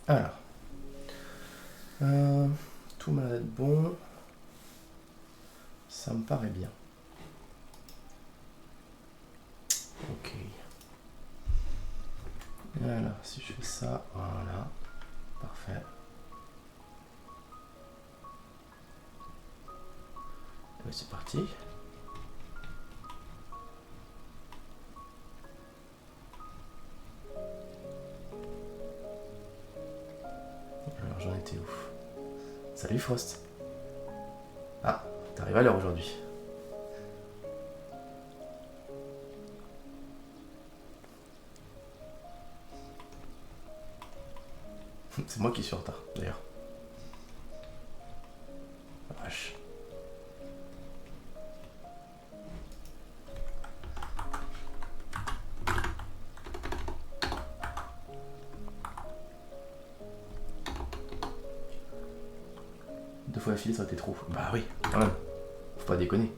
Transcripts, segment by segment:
Alors, euh, tout m'a l'air d'être bon. Ça me paraît bien. Ok. Alors, si je fais ça, voilà. Parfait. Et c'est parti. Alors, j'en étais où? Salut Frost. Ah, t'arrives à l'heure aujourd'hui. C'est moi qui suis en retard, d'ailleurs. Vache. Deux fois affilée, ça aurait été trop. Bah oui, quand même. Faut pas déconner.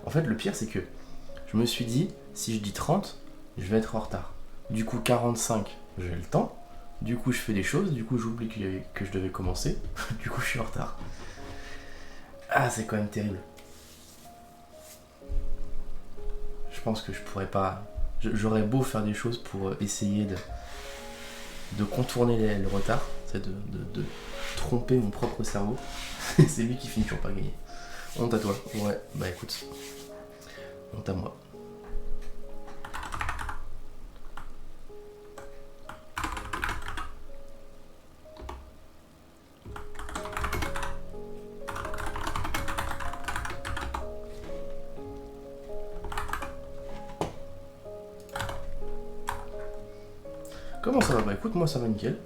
En fait, le pire, c'est que je me suis dit, si je dis 30, je vais être en retard. Du coup, 45, j'ai le temps. Du coup, je fais des choses. Du coup, j'oublie que je devais commencer. Du coup, je suis en retard. Ah, c'est quand même terrible. Je pense que je pourrais pas. J'aurais beau faire des choses pour essayer de contourner le retard, c'est de tromper mon propre cerveau. C'est lui qui finit toujours par gagner. Honte à toi. Ouais, bah écoute. Honte à moi. Comment ça va? Bah écoute, moi ça va nickel.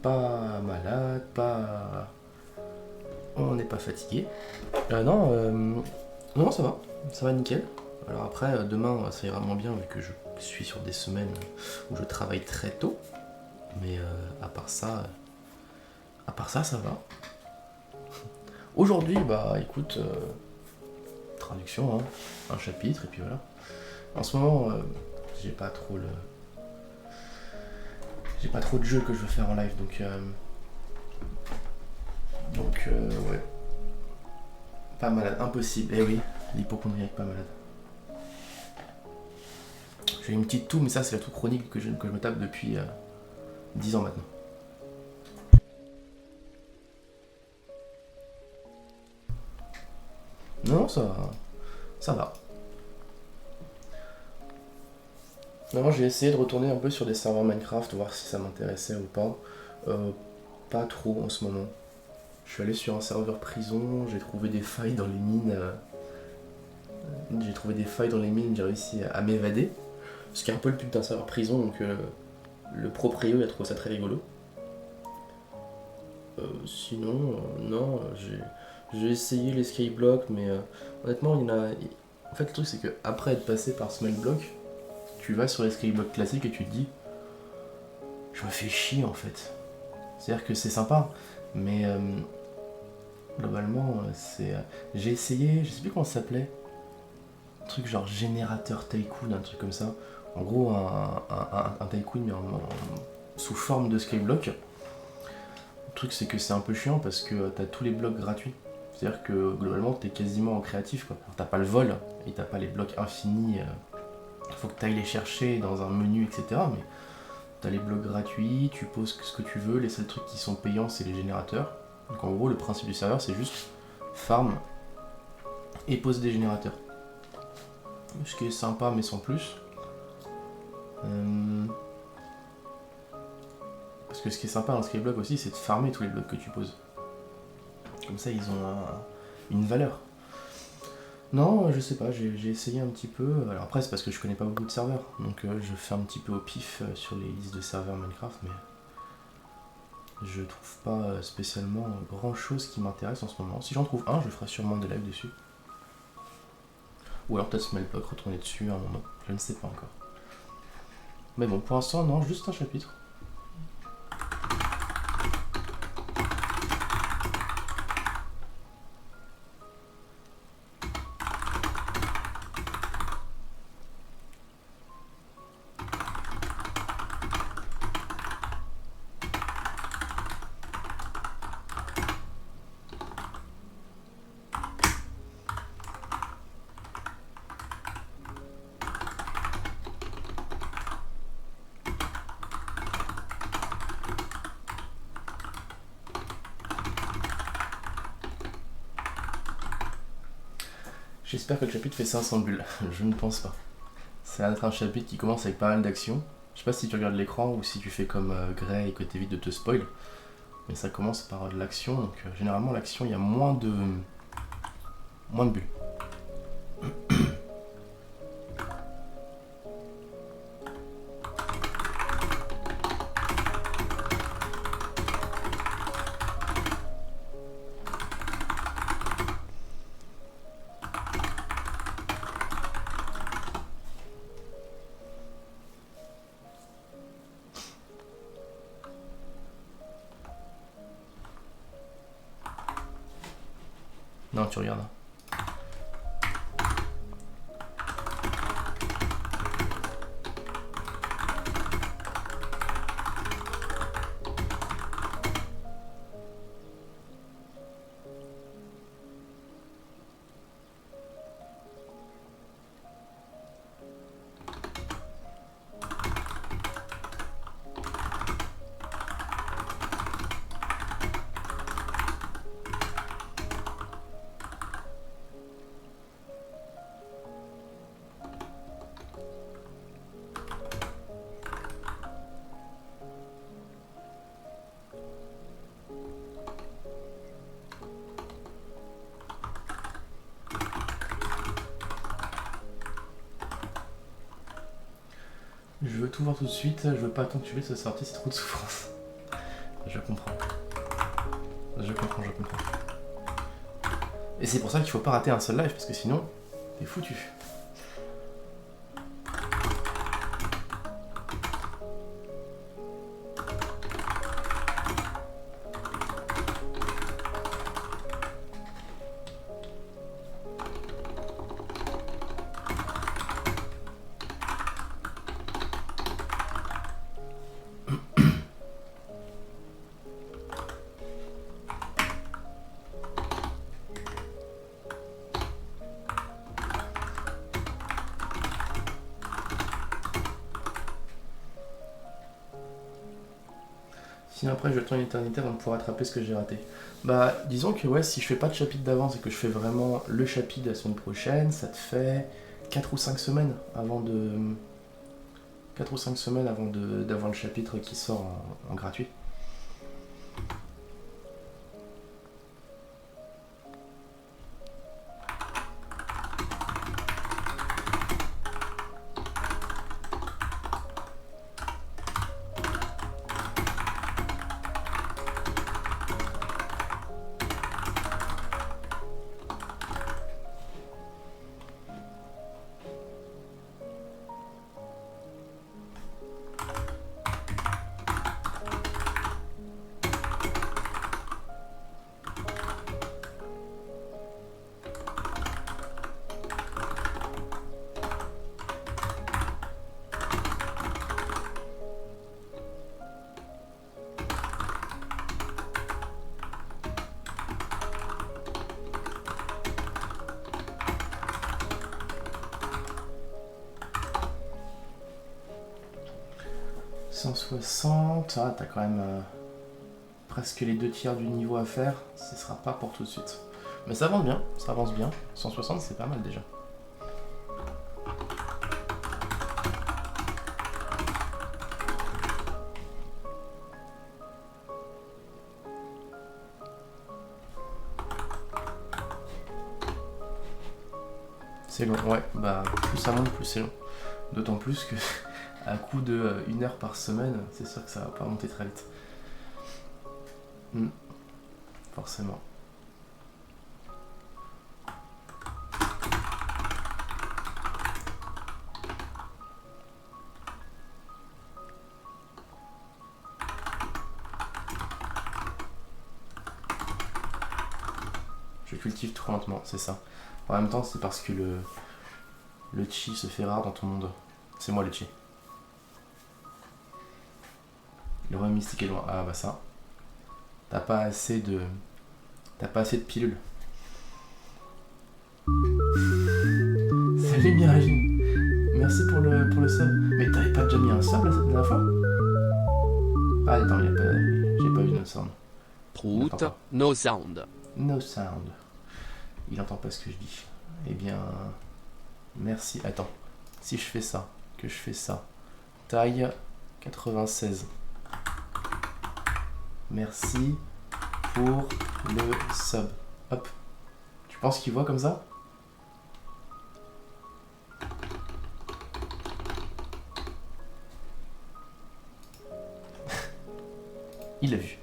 Pas malade, pas. On n'est pas fatigué. Non, ça va nickel. Alors après, demain, ça ira moins bien vu que je suis sur des semaines où je travaille très tôt. Mais à part ça, ça va. Aujourd'hui, bah écoute, traduction, hein, un chapitre et puis voilà. En ce moment, j'ai pas trop le, j'ai pas trop de jeux que je veux faire en live, ouais, pas malade, impossible. Eh oui, l'hypochondriaque pas malade. J'ai une petite toux, mais ça c'est la toux chronique que je me tape depuis 10 ans maintenant. Non, ça va. Non, j'ai essayé de retourner un peu sur des serveurs Minecraft, voir si ça m'intéressait ou pas. Euh, Pas trop en ce moment. Je suis allé sur un serveur prison, j'ai trouvé des failles dans les mines. J'ai réussi à m'évader. Ce qui est un peu le but d'un serveur prison, donc le proprio il a trouvé ça très rigolo. Sinon, non, j'ai essayé les skyblocks, mais honnêtement, il y en a. En fait, le truc, c'est que après être passé par Smellblock, tu vas sur les skyblocks classiques et tu te dis, je me fais chier en fait. C'est-à-dire que c'est sympa, mais globalement, j'ai essayé, je sais plus comment ça s'appelait, un truc genre générateur tycoon, un truc comme ça. En gros, un tycoon, mais sous forme de skyblock. Le truc, c'est que c'est un peu chiant parce que t'as tous les blocs gratuits. C'est-à-dire que globalement, t'es quasiment en créatif, quoi. Alors, t'as pas le vol et t'as pas les blocs infinis. Faut que t'ailles les chercher dans un menu, etc. Mais t'as les blocs gratuits, tu poses ce que tu veux. Les seuls trucs qui sont payants, c'est les générateurs. Donc en gros, le principe du serveur, c'est juste farm et pose des générateurs. Ce qui est sympa, mais sans plus. Parce que ce qui est sympa dans Skyblock aussi, c'est de farmer tous les blocs que tu poses. Comme ça, ils ont une valeur. Non, je sais pas, j'ai essayé un petit peu. Alors après, c'est parce que je connais pas beaucoup de serveurs. Donc je fais un petit peu au pif sur les listes de serveurs Minecraft, mais je trouve pas spécialement grand chose qui m'intéresse en ce moment. Si j'en trouve un, je ferai sûrement des lives dessus. Ou alors peut-être Smellblock, retourner dessus à un moment. Je ne sais pas encore. Mais bon, pour l'instant, non, juste un chapitre. J'espère que le chapitre fait 500 bulles. Je ne pense pas. Ça va être un chapitre qui commence avec pas mal d'actions. Je sais pas si tu regardes l'écran ou si tu fais comme Grey et que t'évites de te spoil. Mais ça commence par de l'action, donc généralement l'action il y a moins de bulles. Non, tu regardes. Je veux tout voir tout de suite, je veux pas attendre que tu laisses sortir, c'est trop de souffrance. Je comprends. Je comprends. Et c'est pour ça qu'il faut pas rater un seul live, parce que sinon, t'es foutu. Si après je tourne éternitaire, on pourra rattraper ce que j'ai raté. Bah, disons que ouais, si je fais pas de chapitre d'avance et que je fais vraiment le chapitre de la semaine prochaine, ça te fait 4 ou 5 semaines avant de. 4 ou 5 semaines avant d'avoir le chapitre qui sort en gratuit. Ah, t'as quand même presque les 2 tiers du niveau à faire, ce sera pas pour tout de suite. Mais ça avance bien. 160 c'est pas mal déjà. C'est long, ouais, bah plus ça monte, plus c'est long. D'autant plus que à coup de 1 heure par semaine, c'est sûr que ça va pas monter très vite. Forcément. Je cultive trop lentement, c'est ça. En même temps, c'est parce que le chi se fait rare dans ton monde. C'est moi le chi. Le roi mystique est loin. Ah bah ça. T'as pas assez de pilules. Salut Miragine. Merci pour le sub. Mais t'avais pas déjà mis un sub la dernière fois? Ah attends, j'ai pas vu no sound. Prout, no sound. No sound. Il entend pas ce que je dis. Eh bien, merci. Attends, si je fais ça, que je fais ça, taille 96. Merci pour le sub. Hop. Tu penses qu'il voit comme ça? Il l'a vu.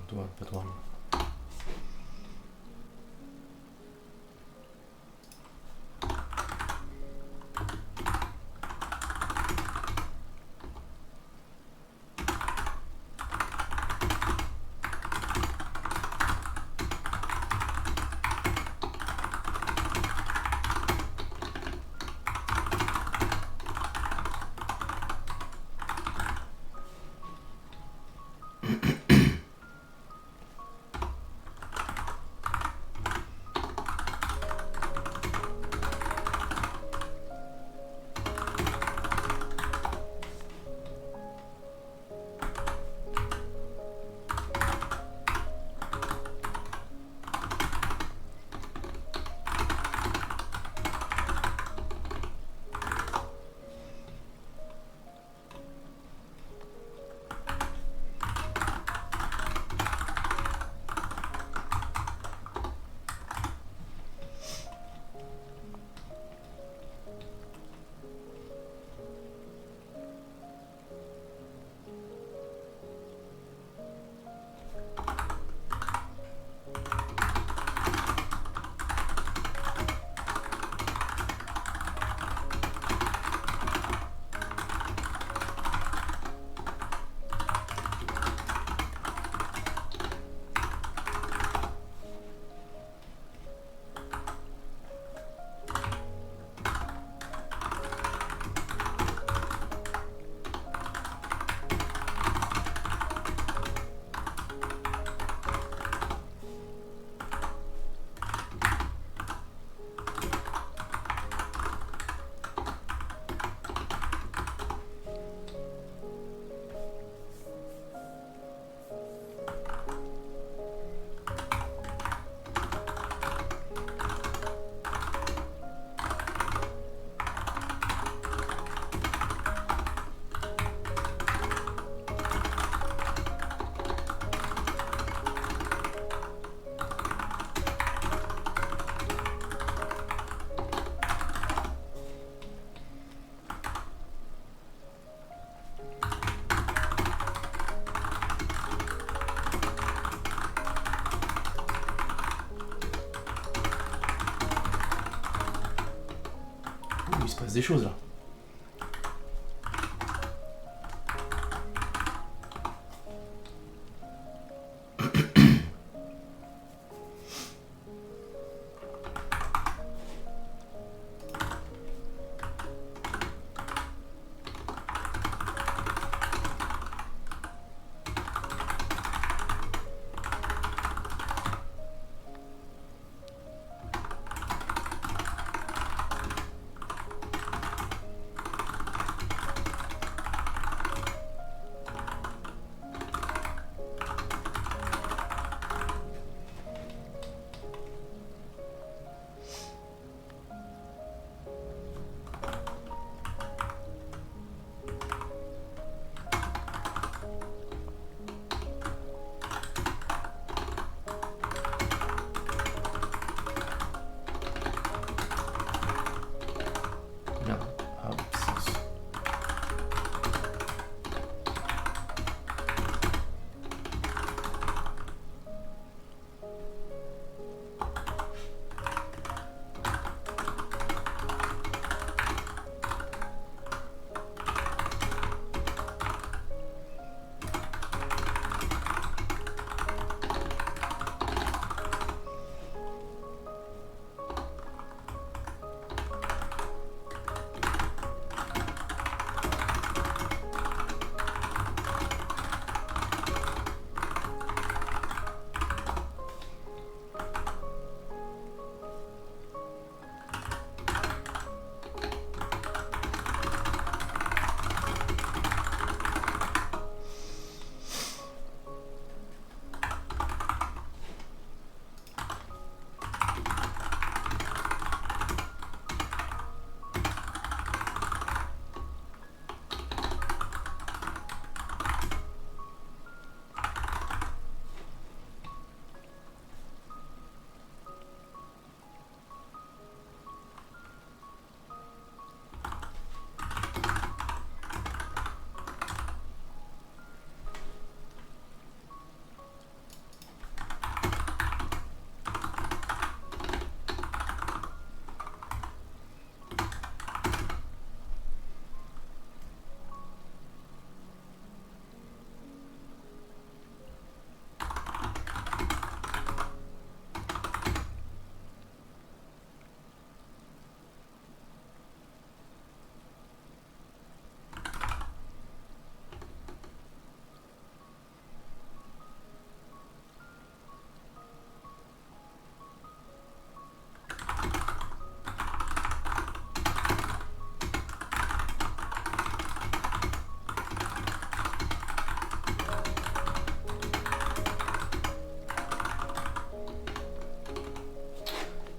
Toi, pas toi. passe des choses là.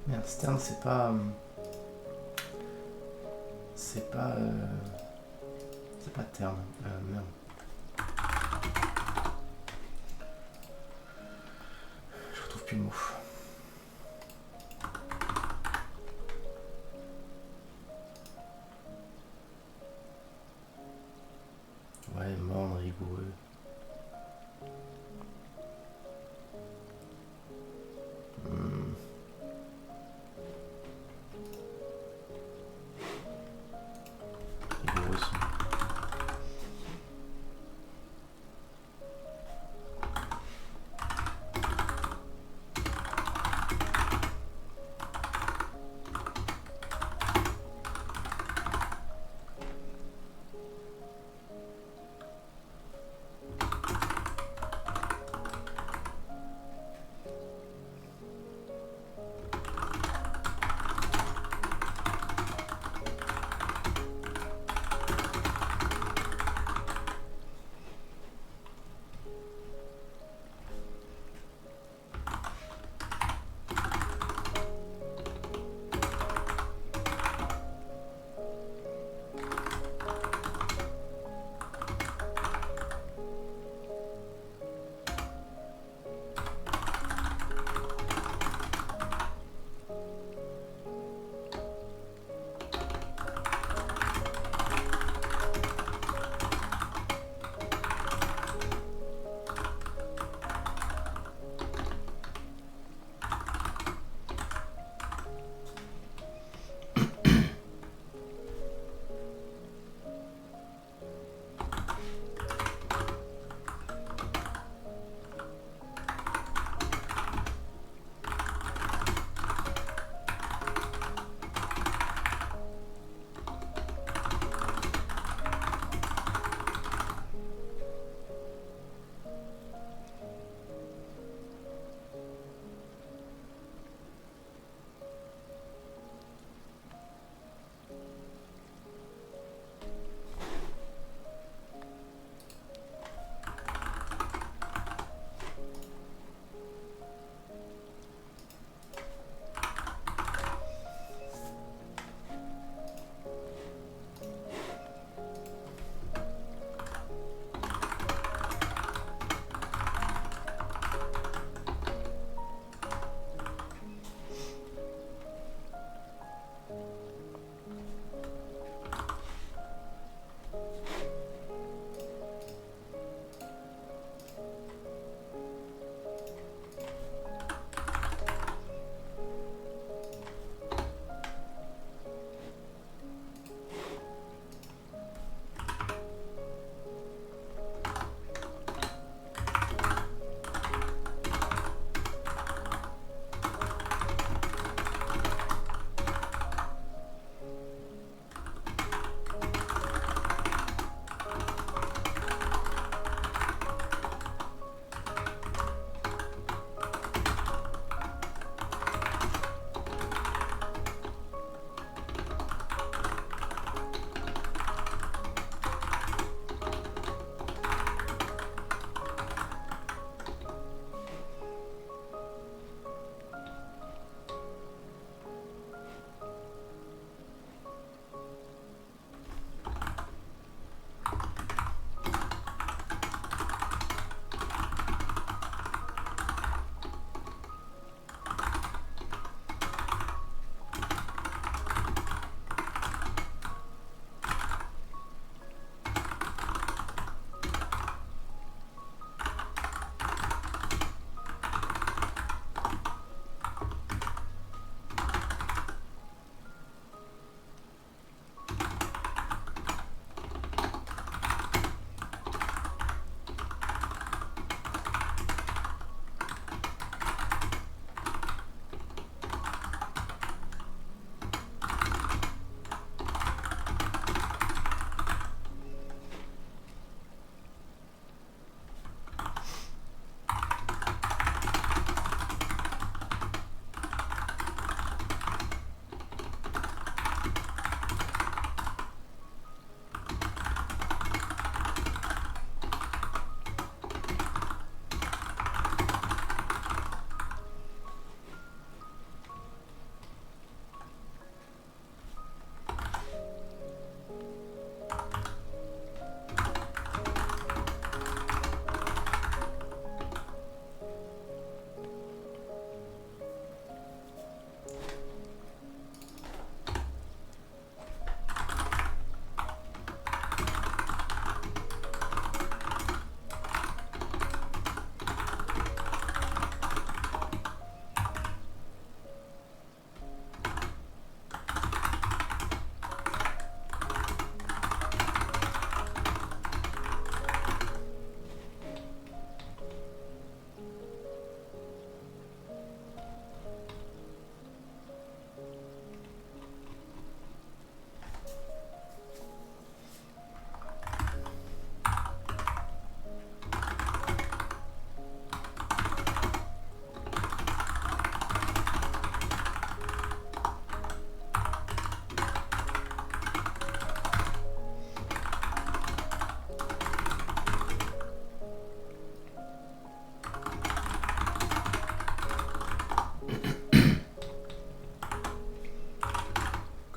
Merde, Stern, c'est pas. C'est pas. C'est pas Terne. Merde. Je retrouve plus le mot. Ouais, morne, rigoureux.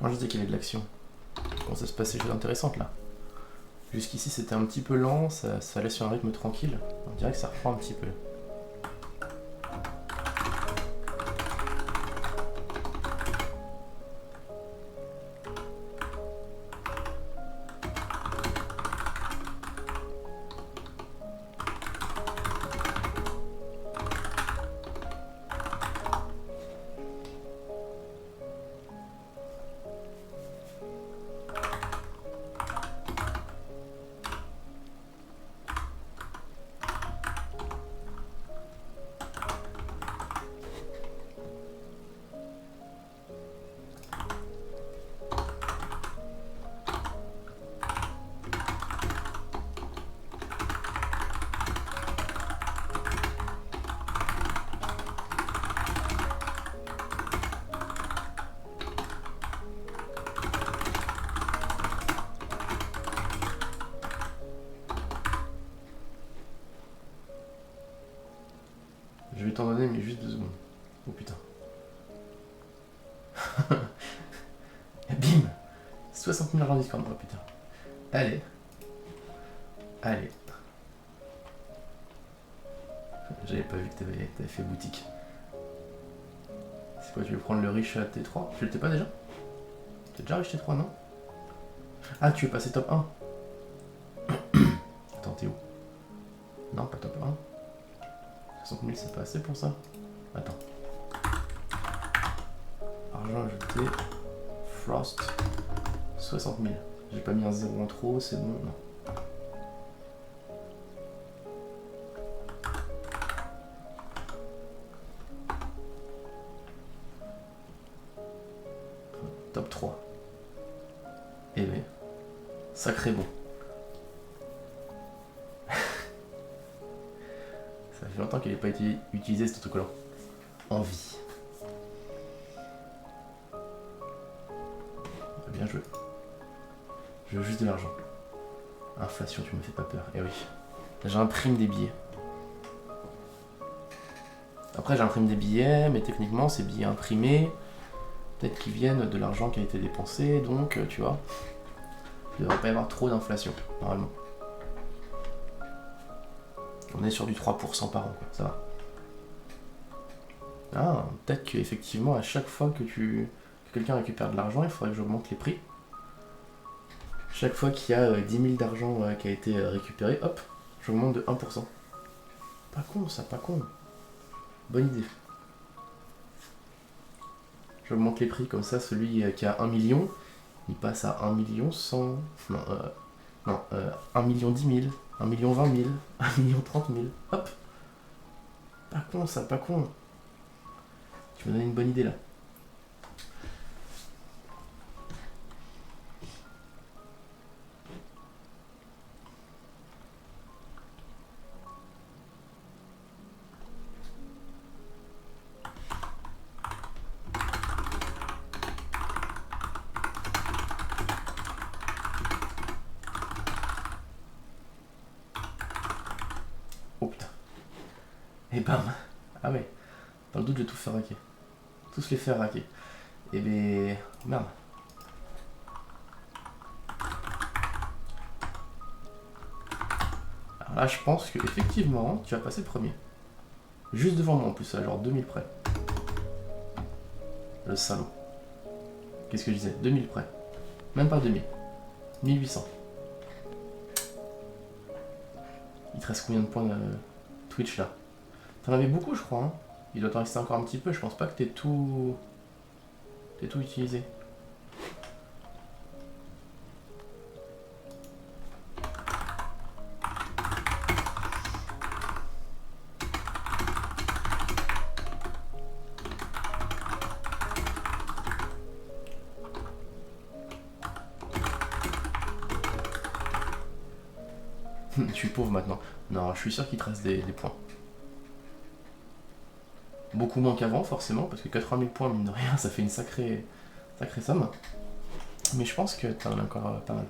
Quand je disais qu'il y avait de l'action, bon, ça se passe des choses intéressantes là. Jusqu'ici c'était un petit peu lent, ça allait sur un rythme tranquille. On dirait que ça reprend un petit peu. Je vais t'en donner, mais juste 2 secondes. Oh putain. Bim 60 000 argent Discord, oh putain. Allez. Allez. J'avais pas vu que t'avais fait boutique. C'est quoi, tu veux prendre le riche T3? Tu l'étais pas déjà? T'es déjà riche T3, non? Ah, tu veux passer top 1? Attends, t'es où? Non, pas top 1. 60 000, c'est pas assez pour ça? Attends. Argent ajouté. Frost. 60 000. J'ai pas mis un 0 en trop, c'est bon? Non. Top 3. Eh ben, sacré bon. Ça fait longtemps qu'il n'ait pas été utilisé cet autocollant. Envie. Bien joué. Je veux juste de l'argent. Inflation, tu me fais pas peur. Eh oui. J'imprime des billets. Après, j'imprime des billets, mais techniquement, ces billets imprimés, peut-être qu'ils viennent de l'argent qui a été dépensé, donc, tu vois, il ne devrait pas y avoir trop d'inflation, normalement. On est sur du 3% par an, quoi. Ça va. Ah, peut-être qu'effectivement, à chaque fois que quelqu'un récupère de l'argent, il faudrait que j'augmente les prix. Chaque fois qu'il y a 10 000 d'argent qui a été récupéré, hop, j'augmente de 1%. Pas con ça, pas con. Bonne idée. J'augmente les prix, comme ça, celui qui a 1 million, il passe à 1 million 100... Non, 1 million 10 000, 1 million 20 000, 1 million 30 000. Hop. Pas con ça, pas con. Tu m'as donné une bonne idée là. Oh putain. Et bam. Ah ouais. Dans le doute, je vais tout faire raquer. Tous les faire raquer. Et ben... Merde. Alors là, je pense que effectivement, tu vas passer premier. Juste devant moi en plus, à genre 2000 près. Le salaud. Qu'est-ce que je disais? 2000 près. Même pas 2000. 1800. Il te reste combien de points Twitch là? T'en avais beaucoup je crois, hein. Il doit t'en rester encore un petit peu, je pense pas que t'aies tout utilisé. Je suis pauvre maintenant. Non, je suis sûr qu'il te reste des points. Beaucoup moins qu'avant, forcément, parce que 80 000 points, mine de rien, ça fait une sacrée somme. Mais je pense que t'en as encore pas mal.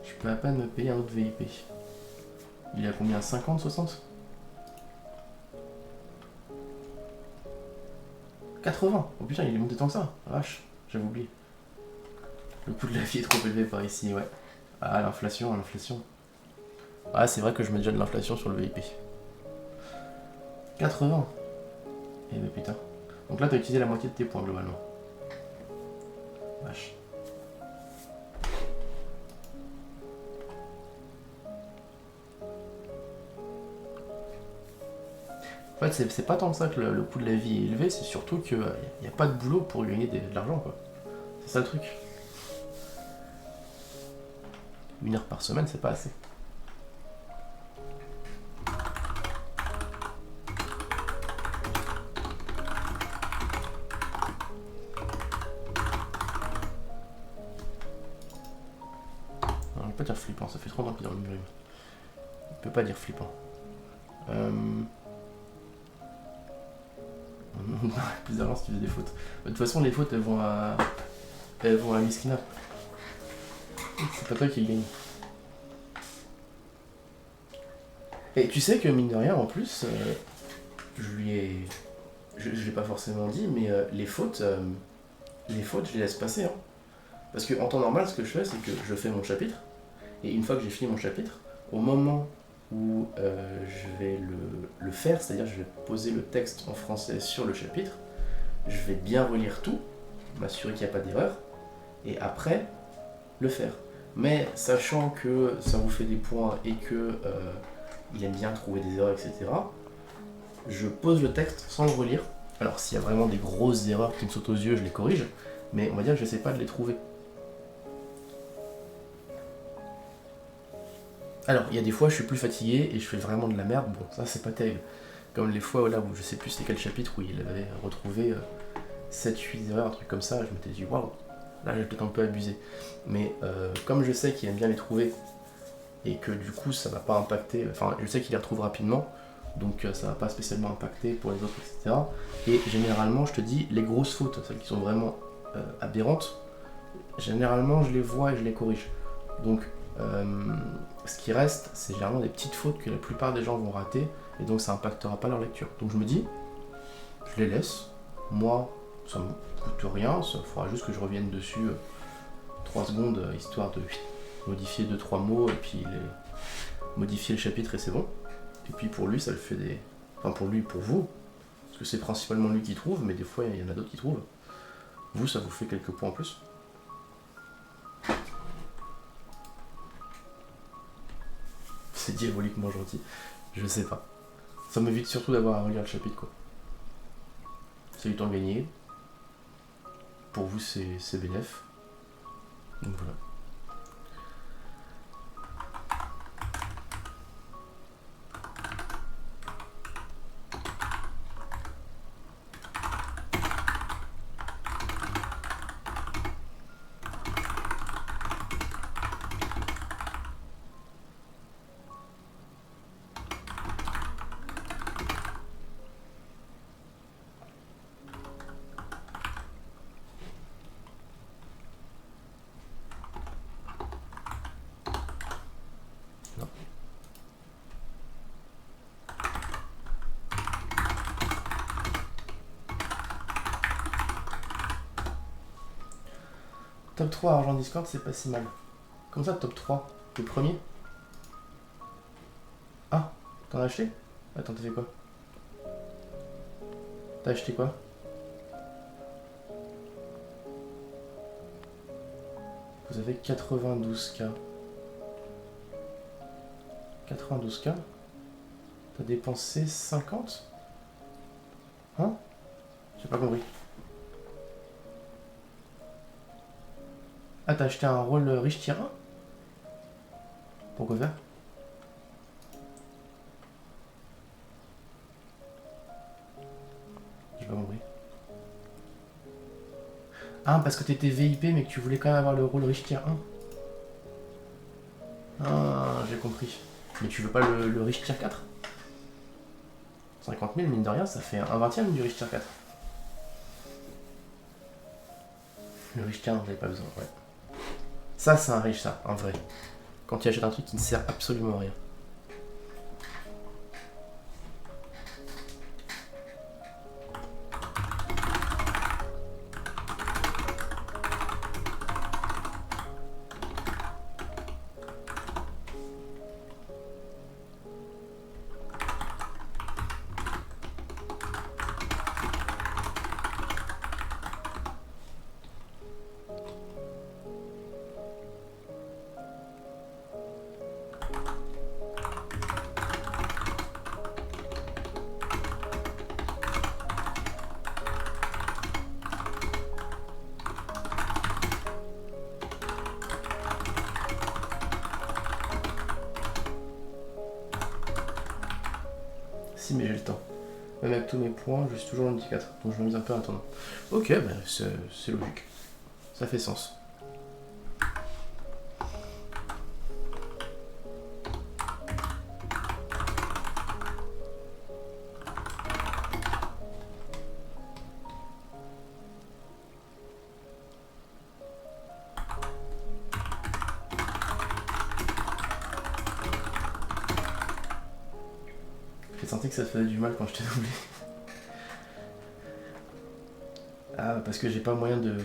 Je peux à peine me payer un autre VIP. Il est à combien? 50, 60? 80. Oh putain, il est monté tant que ça. Vache, j'avais oublié. Le coût de la vie est trop élevé par ici, ouais. Ah, l'inflation, l'inflation. Ah, c'est vrai que je mets déjà de l'inflation sur le VIP. 80. Eh ben putain. Donc là, t'as utilisé la moitié de tes points globalement. Vache. En fait, c'est pas tant que ça que le coût de la vie est élevé, c'est surtout qu'il n'y a pas de boulot pour gagner de l'argent, quoi. C'est ça le truc. 1 heure par semaine, c'est pas assez. Non, on peut pas dire flippant, ça fait trop longtemps qu'il est dans le mur. On peut pas dire flippant. Plus d'argent si tu fais des fautes. De toute façon, les fautes, elles vont à Miskina. C'est pas toi qui gagne. Et tu sais que mine de rien, en plus, je lui ai... Je l'ai pas forcément dit, mais les fautes, je les laisse passer. Hein. Parce que en temps normal, ce que je fais, c'est que je fais mon chapitre, et une fois que j'ai fini mon chapitre, au moment où je vais le faire, c'est-à-dire je vais poser le texte en français sur le chapitre, je vais bien relire tout, m'assurer qu'il n'y a pas d'erreur, et après, le faire. Mais sachant que ça vous fait des points et que il aime bien trouver des erreurs, etc., je pose le texte sans le relire. Alors s'il y a vraiment des grosses erreurs qui me sautent aux yeux, je les corrige, mais on va dire que je n'essaie pas de les trouver. Alors, il y a des fois, je suis plus fatigué et je fais vraiment de la merde. Bon, ça, c'est pas terrible. Comme les fois là où je sais plus c'était quel chapitre où il avait retrouvé 7-8 erreurs, un truc comme ça, je m'étais dit waouh, là j'ai peut-être un peu abusé. Mais comme je sais qu'il aime bien les trouver et que du coup ça va pas impacter, enfin je sais qu'il les retrouve rapidement, donc ça va pas spécialement impacter pour les autres, etc. Et généralement, je te dis, les grosses fautes, celles qui sont vraiment aberrantes, généralement je les vois et je les corrige. Donc ce qui reste, c'est généralement des petites fautes que la plupart des gens vont rater, et donc ça impactera pas leur lecture. Donc je me dis, je les laisse, moi ça me coûte rien, ça fera juste que je revienne dessus 3 secondes, histoire de modifier 2-3 mots, et puis modifier le chapitre et c'est bon. Et puis pour lui, ça le fait des... Enfin pour lui, pour vous, parce que c'est principalement lui qui trouve, mais des fois il y en a d'autres qui trouvent. Vous, ça vous fait quelques points en plus. C'est diaboliquement gentil. Je sais pas. Ça m'évite surtout d'avoir à relire le chapitre, quoi. C'est du temps gagné. Pour vous, c'est bénéf. Donc voilà. Non. Top 3 argent Discord, c'est pas si mal. Comme ça, top 3, le premier. Ah, t'en as acheté? Attends, t'as fait quoi? T'as acheté quoi? Vous avez 92K. 92K? T'as dépensé 50? Hein? J'ai pas compris. Ah, t'as acheté un rôle riche tier 1? Pourquoi faire? J'ai pas compris. Ah, parce que t'étais VIP mais que tu voulais quand même avoir le rôle riche tier 1. Ah, j'ai compris. Mais tu veux pas le riche tier 4? 50 000, mine de rien, ça fait un 20ème du riche tier 4. Le riche tier 1, j'avais pas besoin, ouais. Ça, c'est un riche, ça, un vrai. quand il achète un truc qui ne sert absolument à rien. Si, mais j'ai le temps. Même avec tous mes points, je suis toujours en 14. Donc je m'amuse un peu en attendant. Ok, bah c'est logique. Ça fait sens. J'ai senti que ça te faisait du mal quand je t'ai doublé. Ah, parce que j'ai pas moyen de.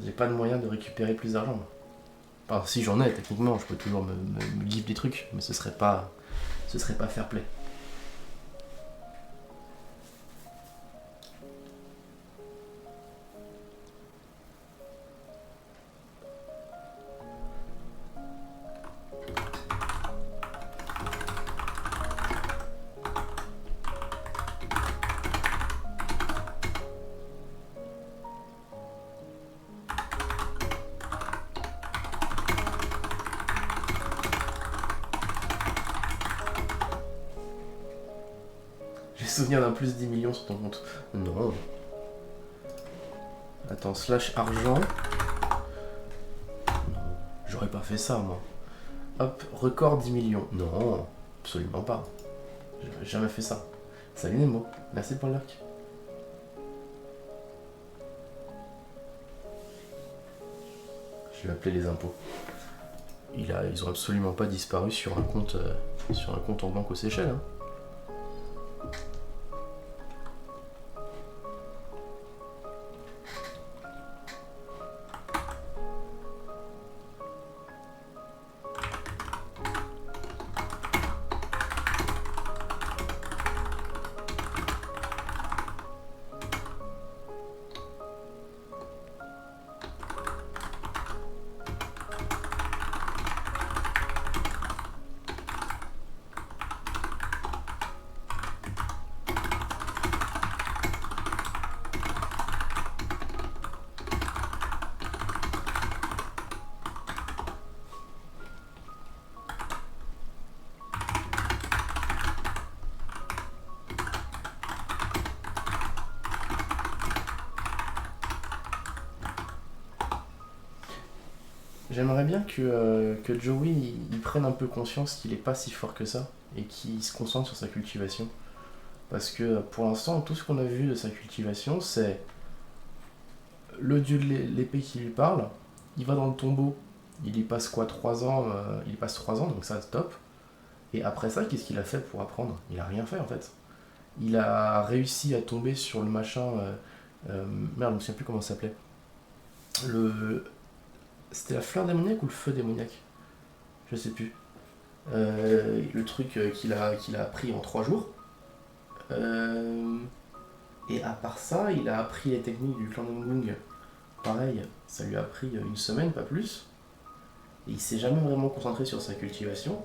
J'ai pas de moyen de récupérer plus d'argent. Enfin, si j'en ai, techniquement, je peux toujours me give des trucs, mais ce serait pas fair play. J'ai souvenir d'un plus 10 millions sur ton compte. Non. Attends, slash argent. J'aurais pas fait ça, moi. Hop, record 10 millions. Non, absolument pas. J'aurais jamais fait ça. Salut Nemo, merci pour le like. Je vais appeler les impôts. Ils ont absolument pas disparu sur un compte en banque aux Seychelles. Hein. J'aimerais bien que Joey il prenne un peu conscience qu'il est pas si fort que ça et qu'il se concentre sur sa cultivation. Parce que pour l'instant, tout ce qu'on a vu de sa cultivation, c'est le dieu de l'épée qui lui parle, il va dans le tombeau, il y passe quoi 3 ans, il y passe 3 ans, donc ça c'est top. Et après ça, qu'est-ce qu'il a fait pour apprendre? Il a rien fait en fait. Il a réussi à tomber sur le machin. Merde, je me souviens plus comment ça s'appelait. C'était la fleur démoniaque ou le feu démoniaque? Je sais plus. Le truc qu'il a appris en 3 jours. Et à part ça, il a appris les techniques du clan Ngung. Pareil, ça lui a pris une semaine, pas plus. Et il s'est jamais vraiment concentré sur sa cultivation.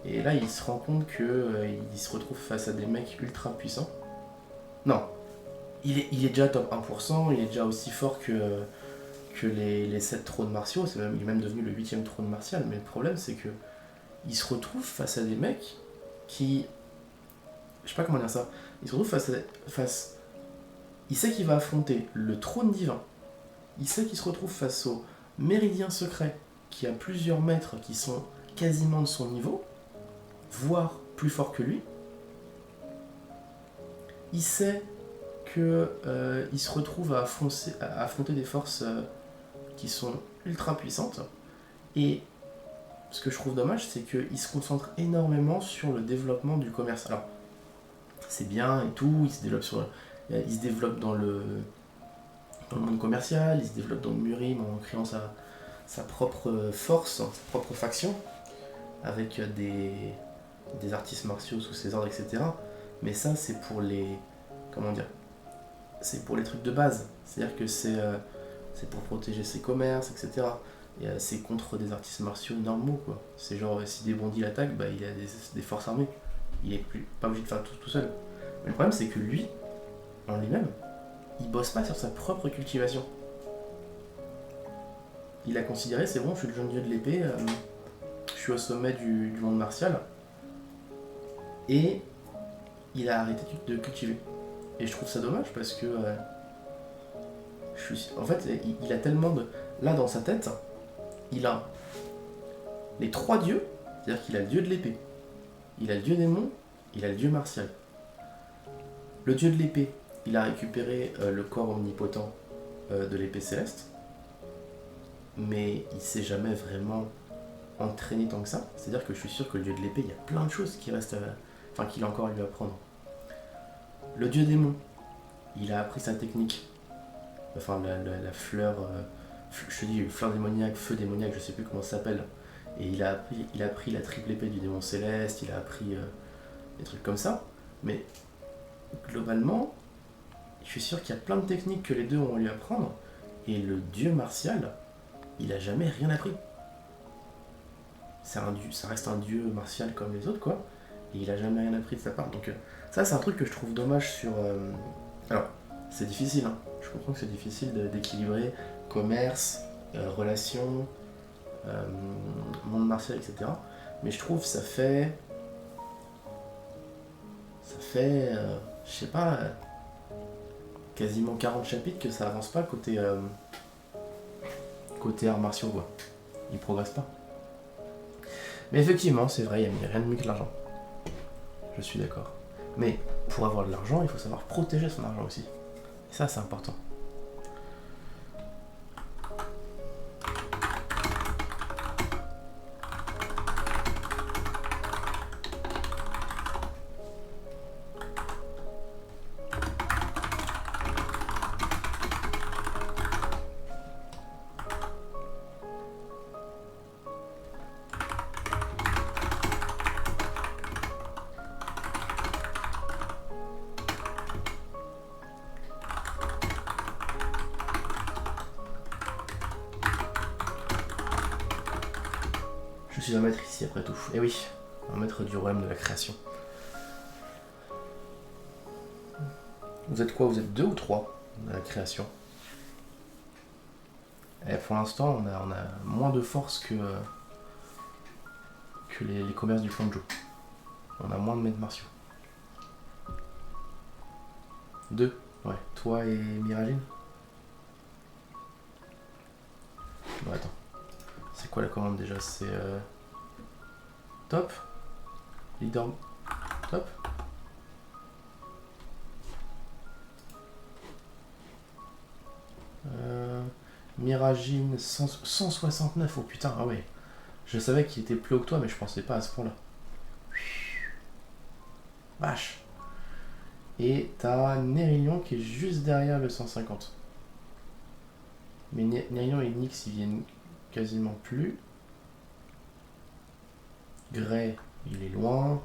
Et là, il se rend compte qu'il se retrouve face à des mecs ultra puissants. Non, il est déjà top 1%, il est déjà aussi fort que les 7 trônes martiaux, il est même devenu le 8ème trône martial, mais le problème c'est que il se retrouve face à des mecs qui... Je sais pas comment dire ça. Il se retrouve face... Il sait qu'il va affronter le trône divin, il sait qu'il se retrouve face au méridien secret, qui a plusieurs maîtres qui sont quasiment de son niveau, voire plus fort que lui. Il sait qu'il se retrouve à affronter des forces qui sont ultra puissantes, et ce que je trouve dommage, c'est qu'il se concentre énormément sur le développement du commerce. Alors, c'est bien et tout, il se développe dans le monde commercial, il se développe dans le Murim en créant sa propre force, sa propre faction, avec des artistes martiaux sous ses ordres, etc. Mais ça, c'est pour les... Comment dire? C'est pour les trucs de base. C'est-à-dire que c'est pour protéger ses commerces, etc. Et c'est contre des artistes martiaux normaux, quoi. C'est genre, si des bandits l'attaquent, bah, il a des forces armées. Il est pas obligé de faire tout seul. Mais le problème, c'est que lui, en lui-même, il bosse pas sur sa propre cultivation. Il a considéré, c'est bon, je suis le jeune dieu de l'épée, je suis au sommet du monde martial, et il a arrêté de cultiver. Et je trouve ça dommage parce que, en fait, il a tellement de... Là, dans sa tête, il a les trois dieux, c'est-à-dire qu'il a le dieu de l'épée, il a le dieu démon, il a le dieu martial. Le dieu de l'épée, il a récupéré le corps omnipotent de l'épée céleste, mais il s'est jamais vraiment entraîné tant que ça. C'est-à-dire que je suis sûr que le dieu de l'épée, il y a plein de choses qui restent, qu'il a encore à lui apprendre. Le dieu démon, il a appris sa technique, la fleur, je te dis, fleur démoniaque, feu démoniaque, je sais plus comment ça s'appelle. Et il a appris la triple épée du démon céleste, il a appris des trucs comme ça. Mais globalement, je suis sûr qu'il y a plein de techniques que les deux ont à lui apprendre. Et le dieu martial, il a jamais rien appris. Ça reste un dieu martial comme les autres, quoi. Et il a jamais rien appris de sa part. Donc ça, c'est un truc que je trouve dommage sur... Alors, c'est difficile, hein. Je comprends que c'est difficile d'équilibrer commerce, relations, monde martial, etc. Mais je trouve que ça fait, je sais pas, quasiment 40 chapitres que ça avance pas côté arts martiaux, quoi. Il progresse pas. Mais effectivement, c'est vrai, il n'y a rien de mieux que l'argent. Je suis d'accord. Mais pour avoir de l'argent, il faut savoir protéger son argent aussi. Et ça, c'est important. Je suis un maître ici après tout. Et oui, un maître du royaume de la création. Vous êtes quoi? Vous êtes 2 ou 3 à la création? Et pour l'instant, on a moins de force que les commerces du Fanjo. On a moins de maîtres martiaux. 2, ouais. Toi et Miragine? Bon, attends. C'est quoi la commande déjà? C'est top, leader top. Miragine 169, oh putain, ah ouais. Je savais qu'il était plus haut que toi, mais je pensais pas à ce point-là. Vache. Et t'as Nérilion qui est juste derrière le 150. Mais Nérilion et Nyx ils viennent quasiment plus. Grey, il est loin.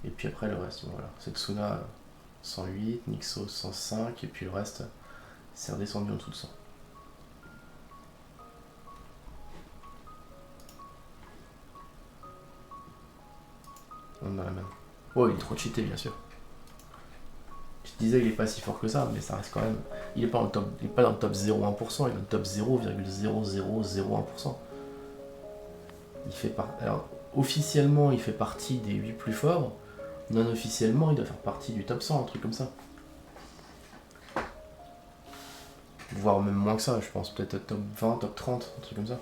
Et puis après le reste, bon, voilà. Setsuna 108, Nixos 105, et puis le reste, c'est redescendu en dessous de 100. On a la même. Oh, il est trop cheaté, bien sûr. Je te disais, il est pas si fort que ça, mais ça reste quand même. Il est pas dans le top 0,1%, il est dans le top 0,0001%. Il fait Alors, officiellement, il fait partie des 8 plus forts. Non officiellement, il doit faire partie du top 100, un truc comme ça. Voire même moins que ça, je pense. Peut-être top 20, top 30, un truc comme ça.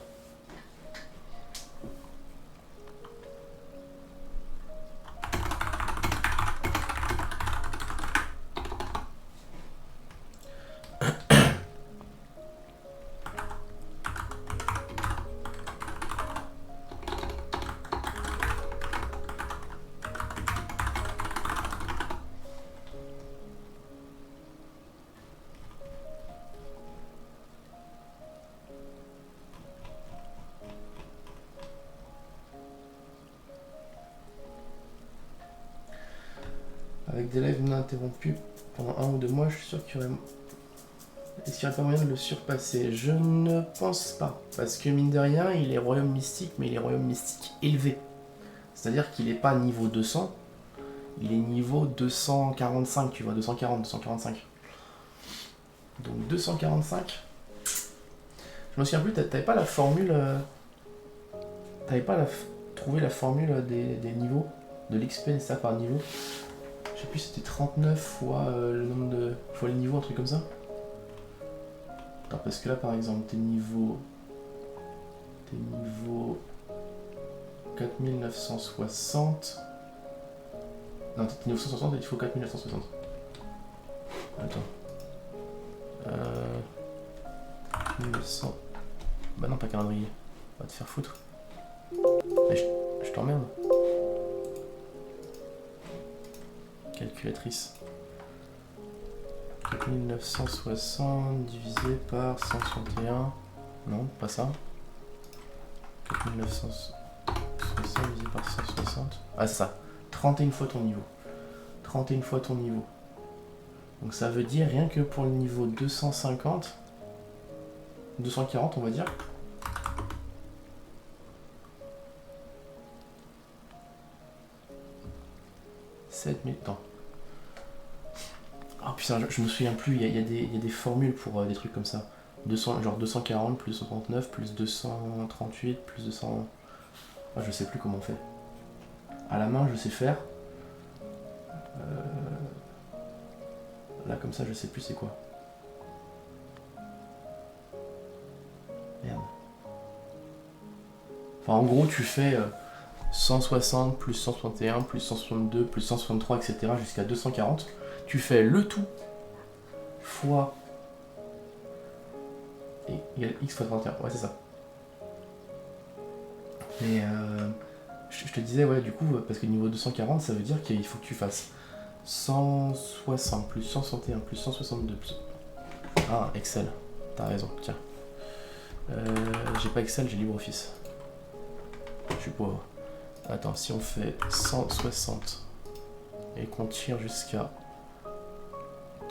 avec des lives non interrompus pendant 1 ou 2 mois, je suis sûr qu'il y aurait... Est-ce qu'il n'y aurait pas moyen de le surpasser? Je ne pense pas. Parce que mine de rien, il est royaume mystique, mais il est royaume mystique élevé. C'est-à-dire qu'il n'est pas niveau 200, il est niveau 245, tu vois, 240, 245. Donc 245. Je me souviens plus, t'avais pas la formule... T'avais pas trouvé la formule des niveaux, de l'XP nécessaire par niveau. Je sais plus, c'était 39 fois le nombre de... fois les niveaux, un truc comme ça. Attends, parce que là, par exemple, t'es niveau 4960. Non, t'es niveau 160 et il faut 4960. Attends. 1900. Bah non, pas calendrier. Va te faire foutre. Mais je t'emmerde. Calculatrice. 4960 divisé par 161. Non, pas ça. 4960 divisé par 160. Ah, c'est ça. 31 fois ton niveau. 31 fois ton niveau. Donc ça veut dire rien que pour le niveau 250, 240 on va dire. Temps. Oh putain, je me souviens plus, il y a des formules pour des trucs comme ça. 200, genre 240 plus 139 plus 238 plus 200... Ah, je sais plus comment on fait. À la main, je sais faire. Là, comme ça, je sais plus c'est quoi. Merde. Enfin, en gros, tu fais 160 plus 161 plus 162 plus 163, etc. jusqu'à 240. Tu fais le tout fois égale x fois 31. Ouais, c'est ça. Mais je te disais, ouais, du coup, parce que niveau 240, ça veut dire qu'il faut que tu fasses 160 plus 161 plus 162 plus... Ah, Excel. T'as raison, tiens. J'ai pas Excel, j'ai LibreOffice. Je suis pauvre. Attends, si on fait 160 et qu'on tire jusqu'à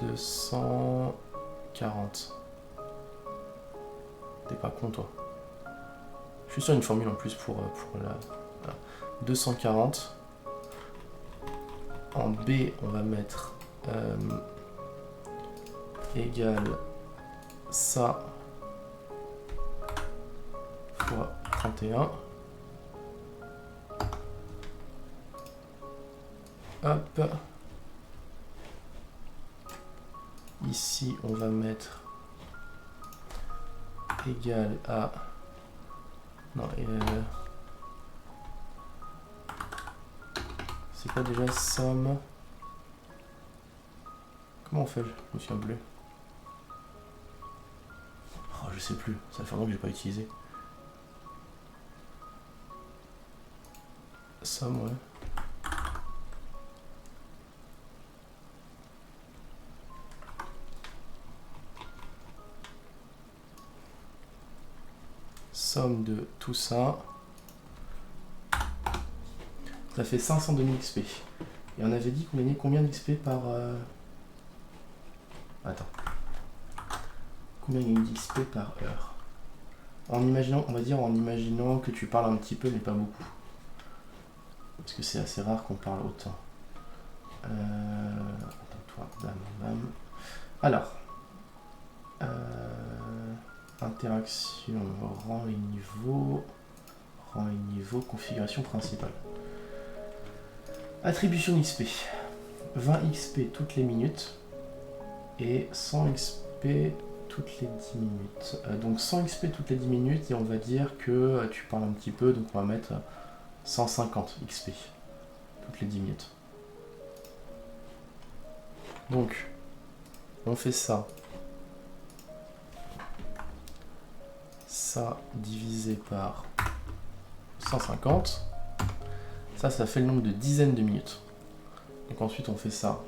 240. T'es pas con, toi. Je suis sur une formule en plus pour la... Voilà. 240. En B, on va mettre égale ça fois 31. Hop. Ici, on va mettre égal à... Non, c'est quoi déjà somme? Comment on fait? Je me souviens plus. Oh, je sais plus. Ça fait longtemps que j'ai pas utilisé. Somme, ouais. Somme de tout ça. Ça fait 502 000 XP. Et on avait dit qu'on gagnait combien d'XP par... Attends. Combien il y a d'XP par heure? En imaginant, on va dire en imaginant que tu parles un petit peu mais pas beaucoup. Parce que c'est assez rare qu'on parle autant. Attends, toi, bam, bam. Alors. Interaction, rang et niveau. Rang et niveau, configuration principale. Attribution XP. 20 XP toutes les minutes. Et 100 XP toutes les 10 minutes. Donc 100 XP toutes les 10 minutes et on va dire que tu parles un petit peu, donc on va mettre 150 XP toutes les 10 minutes. Donc, on fait ça. Ça divisé par 150. Ça fait le nombre de dizaines de minutes. Donc ensuite on fait ça.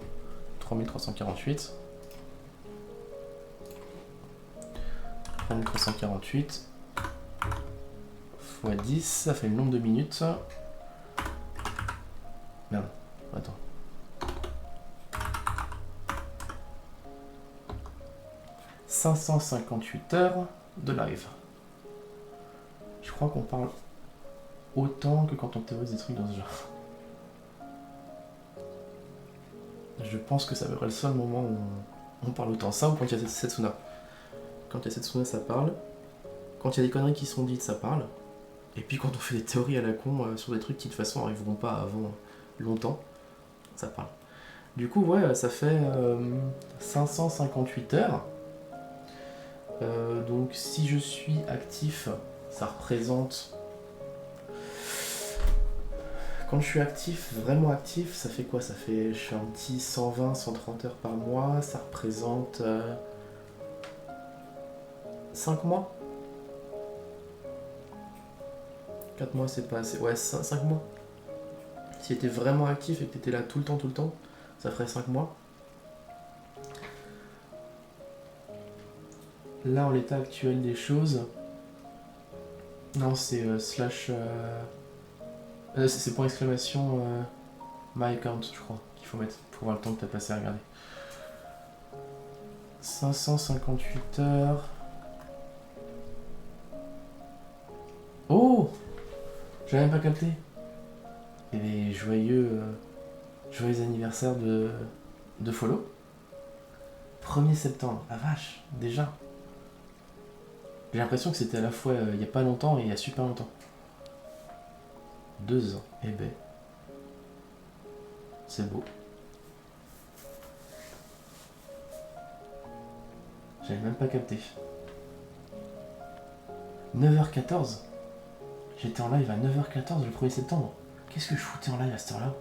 3348. 3348 fois 10, ça fait le nombre de minutes. Merde, attends. 558 heures de live. Je crois qu'on parle autant que quand on théorise des trucs dans ce genre. Je pense que ça va être le seul moment où on parle autant. Ça ou quand il y a Setsuna. Quand il y a Setsuna, ça parle. Quand il y a des conneries qui sont dites, ça parle. Et puis quand on fait des théories à la con sur des trucs qui de toute façon arriveront pas avant longtemps, ça parle. Du coup, ouais, ça fait 558 heures. Donc si je suis actif, ça représente... Quand je suis actif, vraiment actif, ça fait quoi? Ça fait, je fais un petit 120, 130 heures par mois, ça représente 5 mois. 4 mois c'est pas assez, ouais 5 mois. Si t'étais vraiment actif et que t'étais là tout le temps, ça ferait 5 mois. Là en l'état actuel des choses, non c'est slash... c'est point exclamation my account je crois qu'il faut mettre pour voir le temps que t'as passé à regarder. 558 heures. Oh, j'avais même pas capté. Et les joyeux anniversaires de follow. 1er septembre, la vache, déjà. J'ai l'impression que c'était à la fois il y a pas longtemps et il y a super longtemps. 2 ans, eh ben. C'est beau. J'avais même pas capté. 9h14. J'étais en live à 9h14 le 1er septembre. Qu'est-ce que je foutais en live à cette heure-là?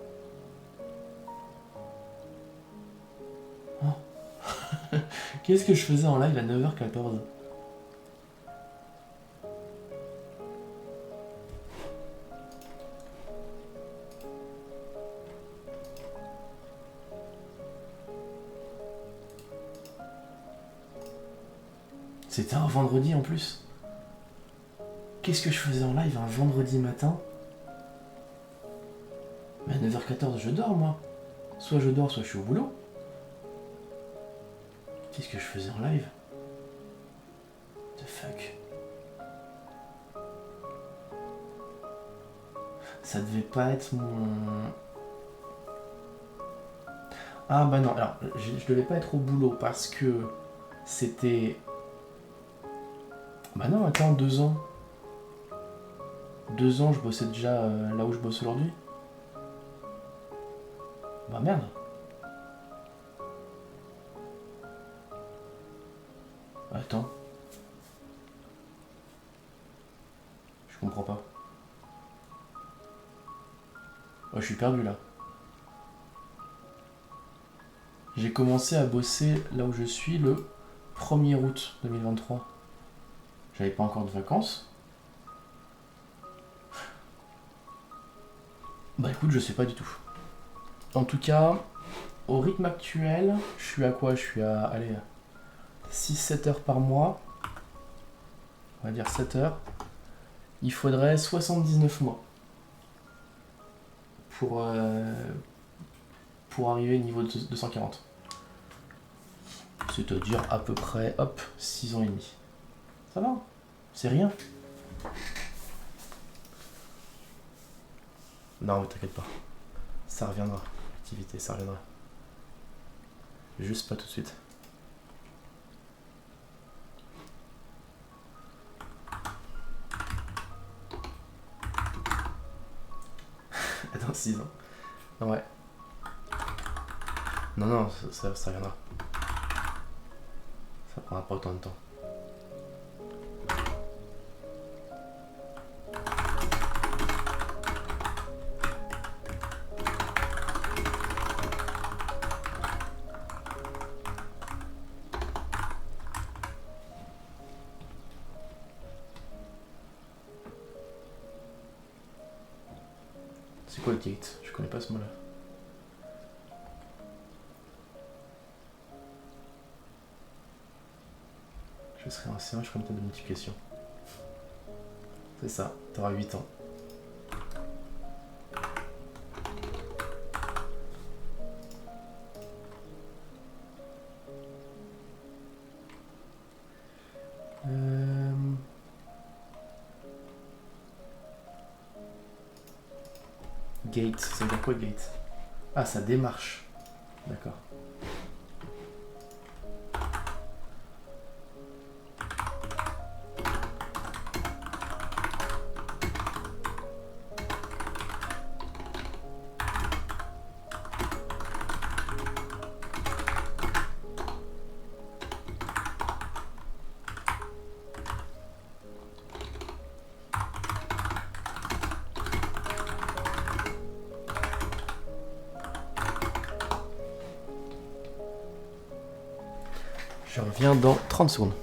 Oh. Qu'est-ce que je faisais en live à 9h14? C'était un vendredi en plus. Qu'est-ce que je faisais en live un vendredi matin? Mais à 9h14, je dors moi. Soit je dors, soit je suis au boulot. Qu'est-ce que je faisais en live? The fuck. Ça devait pas être mon... Ah bah non, alors je devais pas être au boulot parce que c'était... Bah non, attends, 2 ans. 2 ans, je bossais déjà là où je bosse aujourd'hui. Bah merde. Attends. Je comprends pas. Oh, je suis perdu là. J'ai commencé à bosser là où je suis le 1er août 2023. J'avais pas encore de vacances. Bah écoute, je sais pas du tout. En tout cas, au rythme actuel, je suis à quoi? Je suis à, allez, 6-7 heures par mois. On va dire 7 heures. Il faudrait 79 mois pour arriver au niveau de 240. C'est-à-dire à peu près, hop, 6 ans et demi. Ça va, c'est rien. Non mais t'inquiète pas, ça reviendra, l'activité, ça reviendra. Juste pas tout de suite. Dans 6 ans. Ouais. Non, ça reviendra. Ça prendra pas autant de temps. C'est quoi le gate? Je connais pas ce mot-là. Je serai un C1, je ferai une table de multiplication. C'est ça, t'auras 8 ans. Gate, ça veut dire quoi gate? Ah, ça démarche. D'accord. Je reviens dans 30 secondes.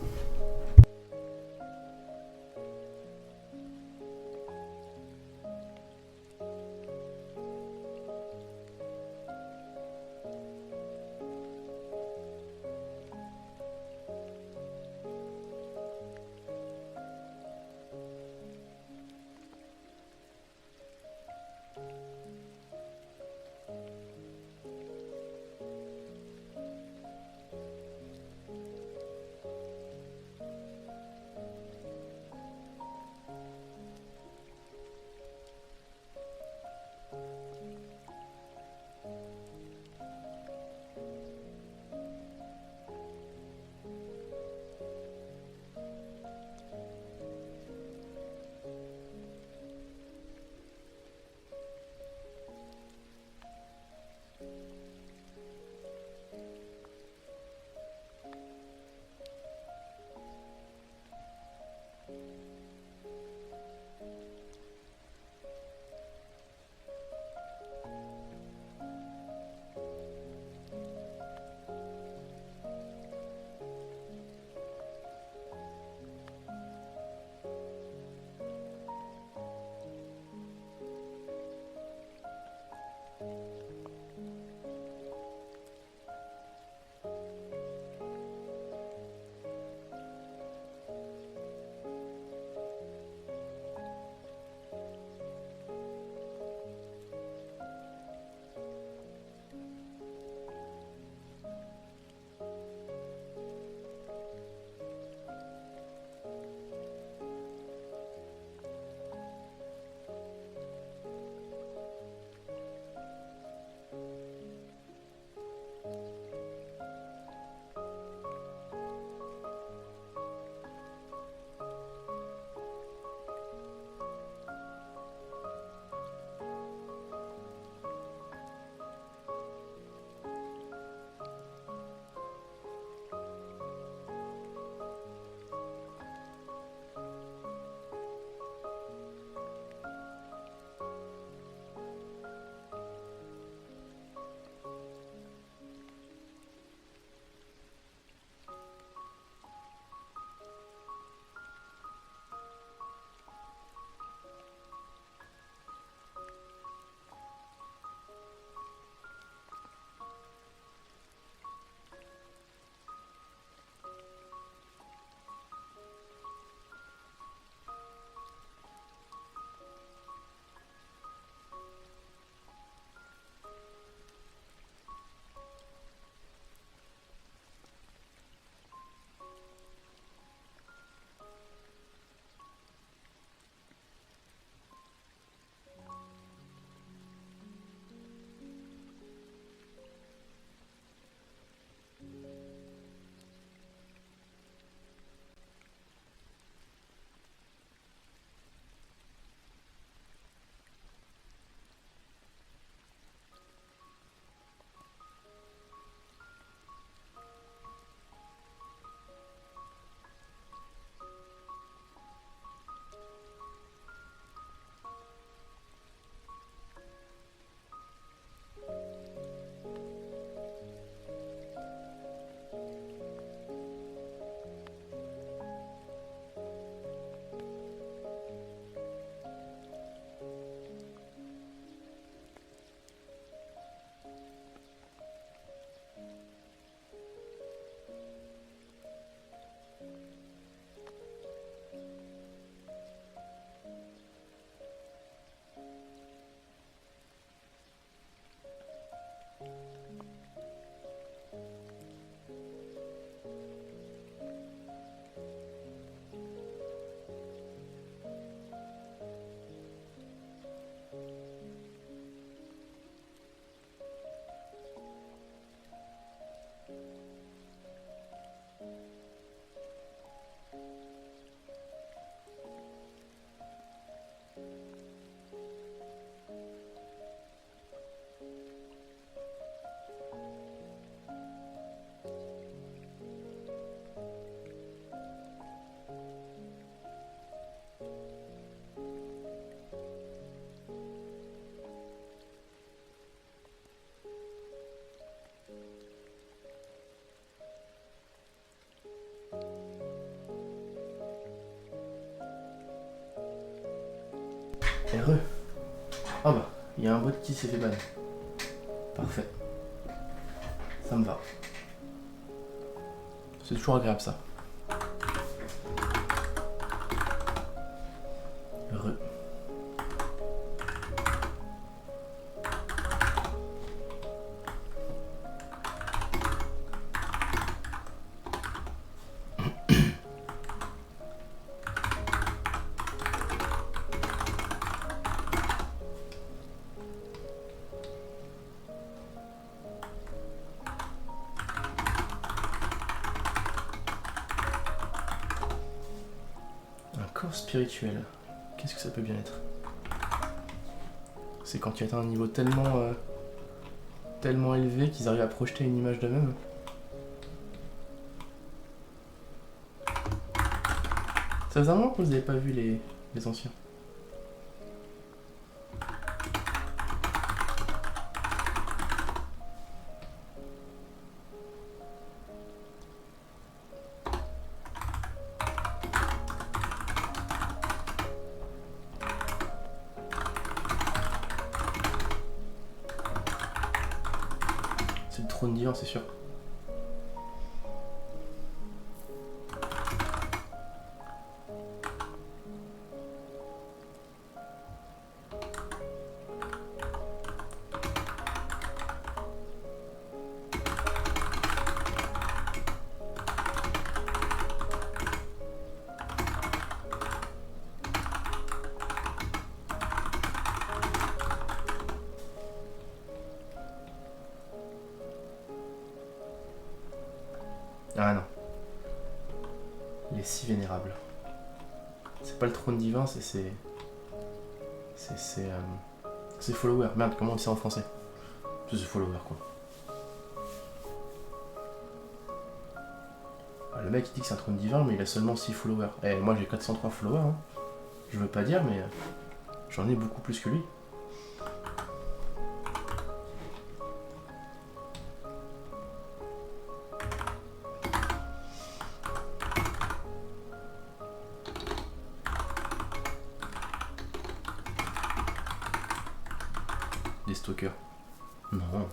RE. Ah bah, il y a un bot qui s'est fait ban. Parfait. Ça me va. C'est toujours agréable ça. Re. Un corps spirituel. Qu'est-ce que ça peut bien être? C'est quand tu atteins un niveau tellement élevé qu'ils arrivent à projeter une image d'eux-mêmes. Ça faisait un moment que vous n'avez pas vu les anciens. C'est le trône divin, c'est sûr. Ah non. Les six vénérables. C'est pas le trône divin, c'est ses followers. Merde, comment on dit ça en français? C'est ses followers, quoi. Ah, le mec il dit que c'est un trône divin, mais il a seulement 6 followers. Eh, moi j'ai 403 followers, hein. Je veux pas dire, mais j'en ai beaucoup plus que lui. Des stalkers. Non.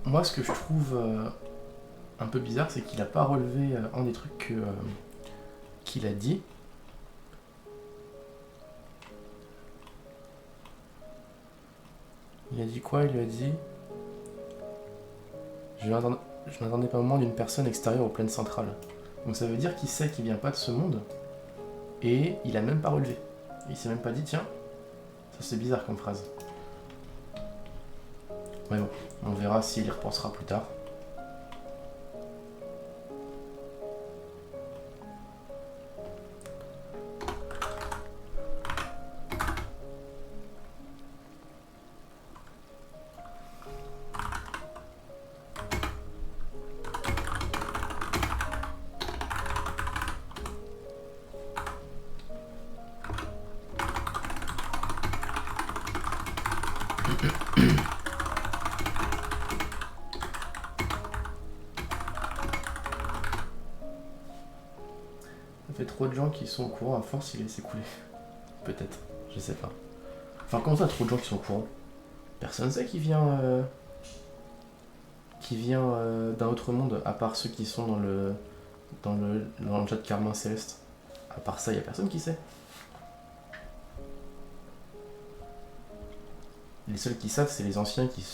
moi, ce que je trouve un peu bizarre, c'est qu'il a pas relevé un des trucs qu'il a dit. Il a dit quoi? Il lui a dit... Je n'attendais pas le moment d'une personne extérieure aux plaines centrales. Donc ça veut dire qu'il sait qu'il vient pas de ce monde, et il a même pas relevé. Il s'est même pas dit, tiens, ça c'est bizarre comme phrase. Mais bon, on verra s'il y repensera plus tard. Ça fait trop de gens qui sont au courant, à force il laisse s'écouler. Peut-être, je sais pas. Enfin, comment ça, trop de gens qui sont au courant? Personne sait qui vient d'un autre monde, à part ceux qui sont dans le chat de Carmin Céleste. À part ça, y a personne qui sait. Les seuls qui savent, c'est les anciens qui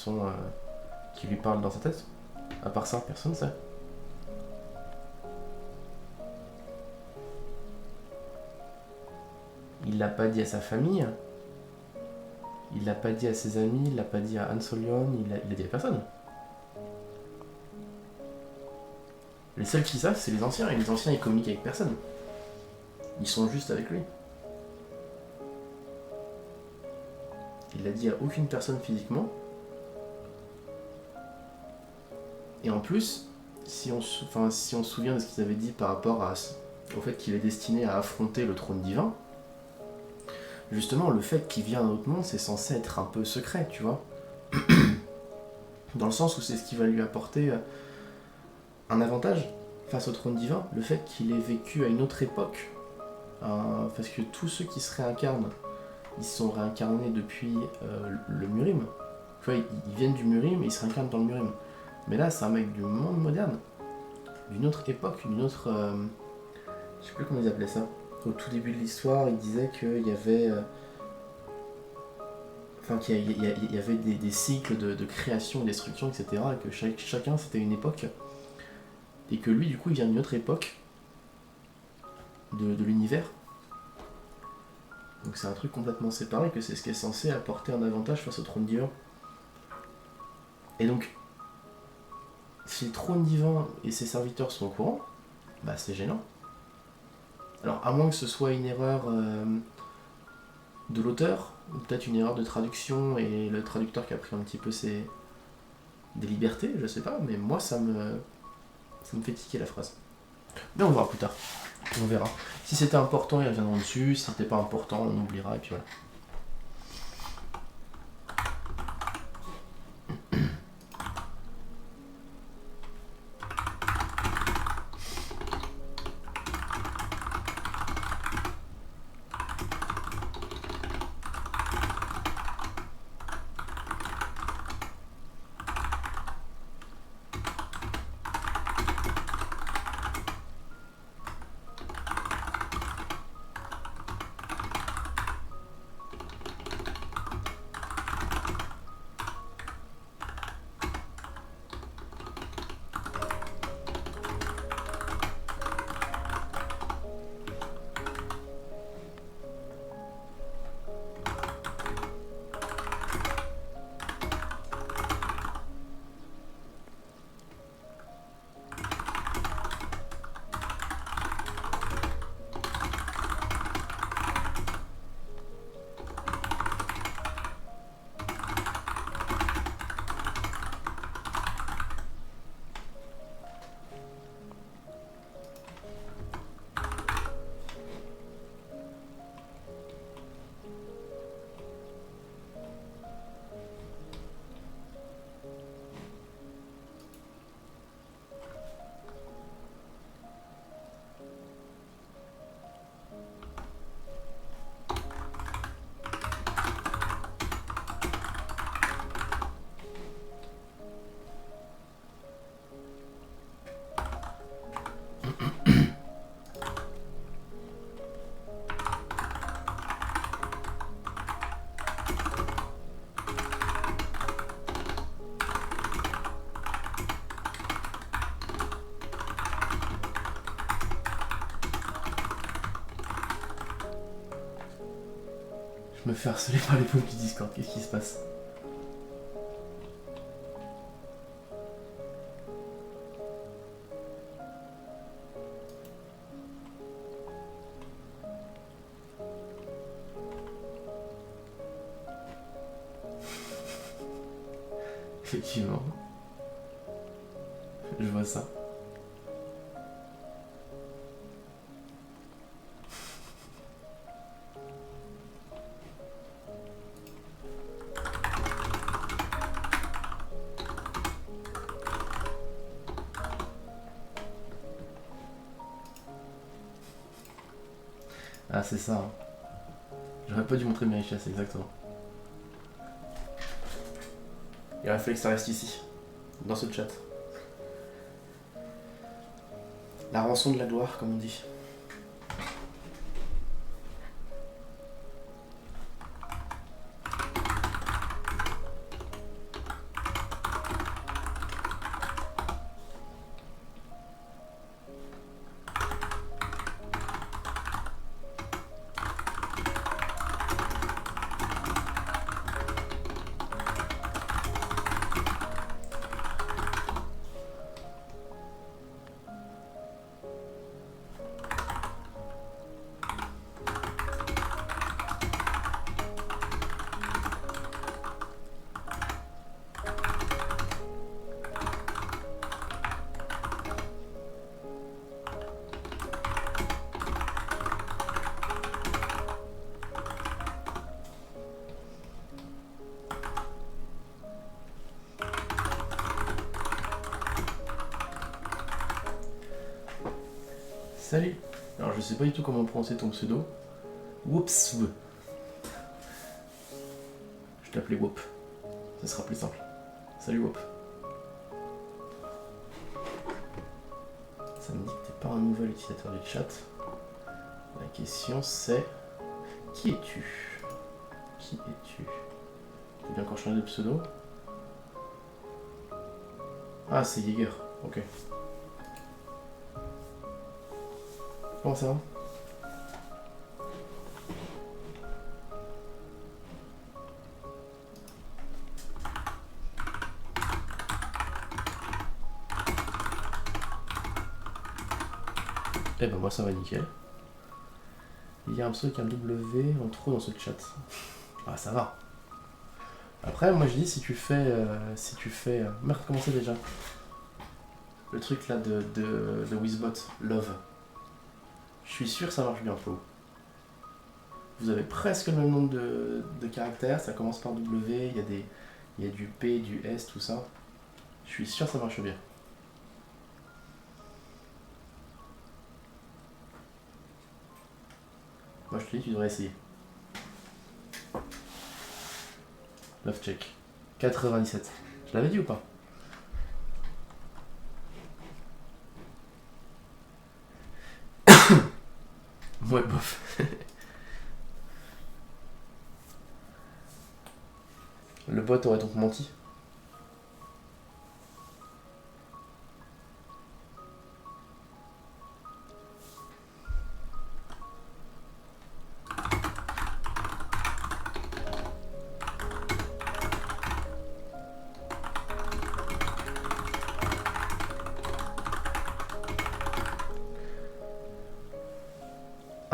lui parlent dans sa tête. À part ça, personne sait. Il l'a pas dit à sa famille. Il l'a pas dit à ses amis. Il l'a pas dit à Han Solion. Il l'a dit à personne. Les seuls qui savent, c'est les anciens. Et les anciens, ils communiquent avec personne. Ils sont juste avec lui. Il l'a dit à aucune personne physiquement. Et en plus, si on se souvient de ce qu'ils avaient dit par rapport au fait qu'il est destiné à affronter le trône divin, justement, le fait qu'il vient d'un autre monde, c'est censé être un peu secret, tu vois. Dans le sens où c'est ce qui va lui apporter un avantage face au trône divin, le fait qu'il ait vécu à une autre époque. Parce que tous ceux qui se réincarnent, ils se sont réincarnés depuis le Murim. Tu vois, ils viennent du Murim et ils se réincarnent dans le Murim. Mais là, c'est un mec du monde moderne, d'une autre époque, d'une autre... je sais plus comment ils appelaient ça. Au tout début de l'histoire, ils disaient qu'il y avait... qu'il y avait des cycles de création, de destruction, etc. Et que chacun, c'était une époque. Et que lui, du coup, il vient d'une autre époque de l'univers. Donc c'est un truc complètement séparé, que c'est ce qui est censé apporter un avantage face au trône divin. Et donc, si le trône divin et ses serviteurs sont au courant, bah c'est gênant. Alors, à moins que ce soit une erreur de l'auteur, ou peut-être une erreur de traduction et le traducteur qui a pris un petit peu des libertés, je sais pas, mais moi ça me fait tiquer la phrase. Mais on verra plus tard. On verra. Si c'était important, ils reviendront dessus. Si c'était pas important, on oubliera et puis voilà. Je me fais harceler par les pauvres du Discord, qu'est-ce qui se passe? Effectivement. Je vois ça. Ah, c'est ça. Hein. J'aurais pas dû montrer mes richesses, exactement. Il aurait fallu que ça reste ici, dans ce chat. La rançon de la gloire, comme on dit. Salut. Alors je sais pas du tout comment prononcer ton pseudo. Whoops. Je t'appelais Whoop. Ça sera plus simple. Salut Whoop. Ça me dit que t'es pas un nouvel utilisateur du chat. La question c'est... Qui es-tu? Qui es-tu? Tu bien encore changer de pseudo? Ah, c'est Jäger. Ok. Comment ça va? Eh ben moi ça va nickel. Il y a un pseudo qui a un W en trop dans ce chat. Ah ça va. Après moi je dis si tu fais... Merde comment c'est déjà? Le truc là de Wizbot, Love. Je suis sûr que ça marche bien pour vous. Vous avez presque le même nombre de caractères, ça commence par W, il y a du P, du S, tout ça. Je suis sûr que ça marche bien. Moi je te dis, tu devrais essayer. Love check. 97. Je l'avais dit ou pas? Ouais, bof. Le bot aurait donc menti.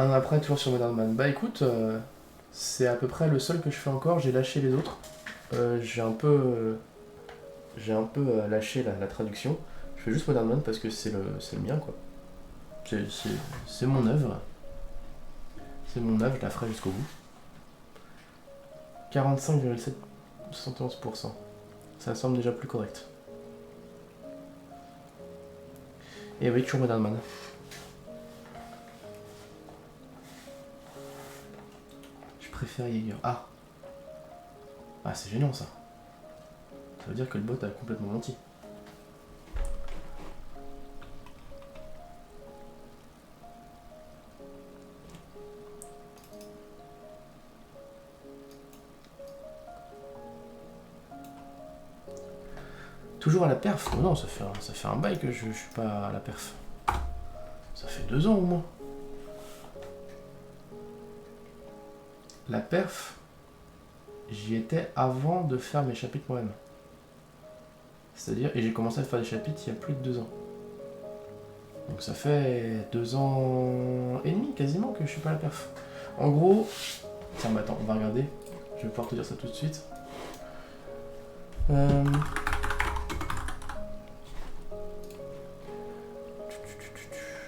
Un après, toujours sur Modern Man. Bah écoute, c'est à peu près le seul que je fais encore, j'ai lâché les autres. J'ai un peu lâché la traduction. Je fais juste Modern Man parce que c'est le mien quoi. C'est mon œuvre. C'est mon œuvre, je la ferai jusqu'au bout. 45,71%. Ça semble déjà plus correct. Et oui, toujours Modern Man. Je préfère Jaeger. Ah! Ah, c'est gênant ça. Ça veut dire que le bot a complètement menti. Toujours à la perf? Non, ça fait un bail que je suis pas à la perf. Ça fait 2 ans au moins. La perf, j'y étais avant de faire mes chapitres moi-même. C'est-à-dire, et j'ai commencé à faire des chapitres il y a plus de 2 ans. Donc ça fait 2 ans et demi quasiment que je suis pas à la perf. En gros, tiens, bah attends, on va regarder. Je vais pouvoir te dire ça tout de suite.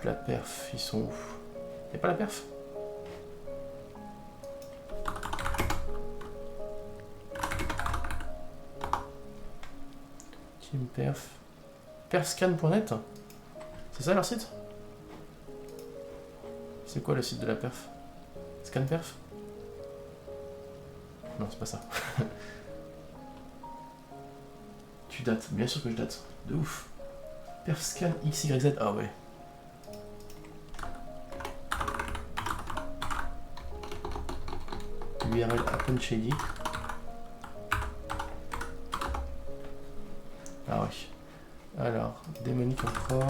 La perf, ils sont où? Y'a pas la perf? Team perf. Perfscan.net? C'est ça leur site? C'est quoi le site de la perf? Scan perf? Non, c'est pas ça. Tu dates, bien sûr que je date. De ouf. Perfscan XYZ, ah ouais. URL Open Shady. Ah oui. Alors, démonique encore.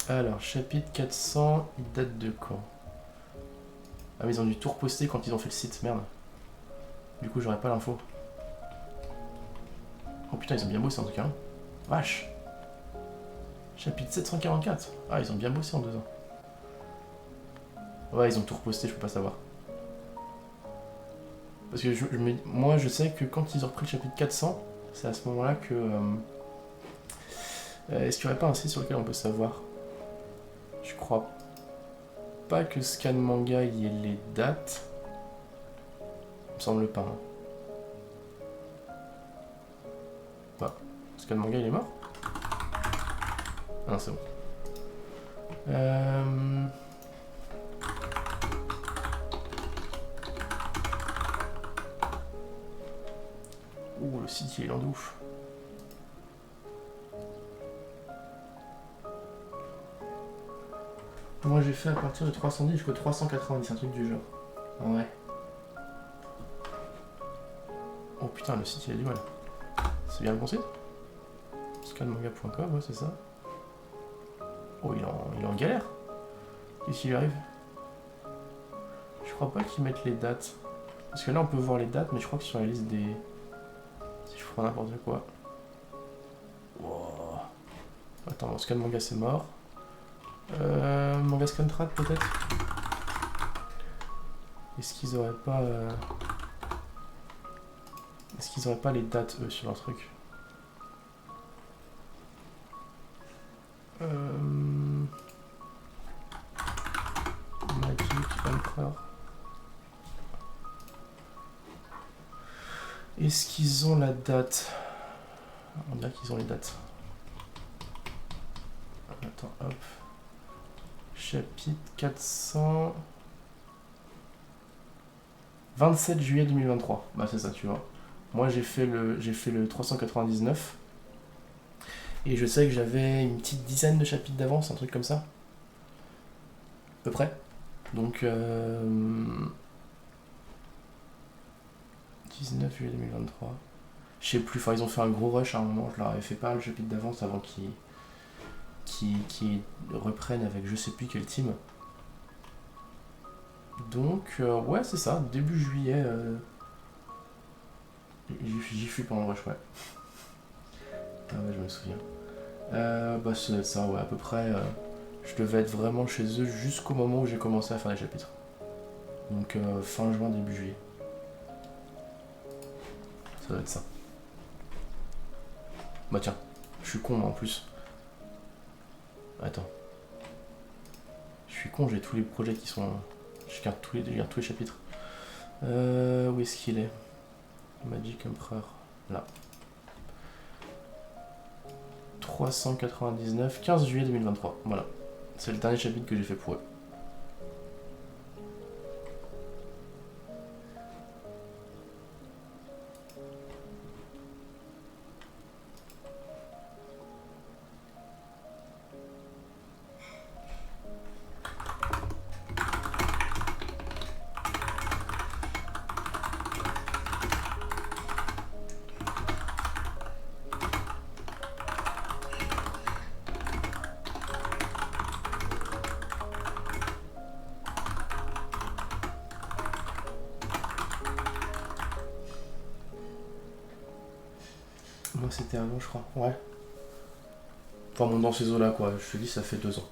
Alors, chapitre 400, il date de quand? Ah mais ils ont dû tout reposter quand ils ont fait le site, merde. Du coup j'aurais pas l'info. Oh putain, ils ont bien bossé en tout cas. Vache. Chapitre 744. Ah, ils ont bien bossé en 2 ans. Ouais, ils ont tout reposté, je peux pas savoir. Parce que moi je sais que quand ils ont repris le chapitre 400, c'est à ce moment-là que... est-ce qu'il n'y aurait pas un site sur lequel on peut savoir? Je crois pas que Scan Manga y ait les dates. Il me semble pas. Hein. Bah, Scan Manga il est mort? Ah non, c'est bon. Ouh, le site il est lent de ouf. Moi j'ai fait à partir de 310 jusqu'au 390, un truc du genre. Ouais. Oh putain, le site il a du mal. C'est bien le bon site? Scanmanga.com, ouais, c'est ça. Oh, il est en galère. Qu'est-ce qui lui arrive? Je crois pas qu'ils mettent les dates. Parce que là on peut voir les dates, mais je crois que sur la liste des... Si je prends n'importe quoi. Wow. Attends, mon Scan Manga c'est mort. Manga Scantrad peut-être? Est-ce qu'ils auraient pas... Est-ce qu'ils auraient pas les dates eux sur leur truc? Magic Emperor. Est-ce qu'ils ont la date? On dirait qu'ils ont les dates. Attends, hop. Chapitre 400... 27 juillet 2023. Bah c'est ça, tu vois. Moi j'ai fait le 399. Et je sais que j'avais une petite dizaine de chapitres d'avance, un truc comme ça. À peu près. Donc 19 juillet 2023. Je sais plus, enfin ils ont fait un gros rush à un moment, je leur avais fait pas le chapitre d'avance avant qu'ils reprennent avec je sais plus quel team. Donc ouais c'est ça, début juillet j'y fus pendant le rush, ouais. Ah ouais je me souviens. Bah c'est ça, ouais, à peu près je devais être vraiment chez eux jusqu'au moment où j'ai commencé à faire les chapitres. Donc fin juin, début juillet. Ça doit être ça. Bah tiens, je suis con moi en plus. Attends. Je suis con, j'ai tous les projets qui sont... Je garde tous les chapitres. Où est-ce qu'il est? Magic Emperor. Là. 399, 15 juillet 2023. Voilà. C'est le dernier chapitre que j'ai fait pour eux. Moi c'était avant, je crois. Ouais. Enfin, bon, dans ces eaux-là, quoi. Je te dis, ça fait 2 ans.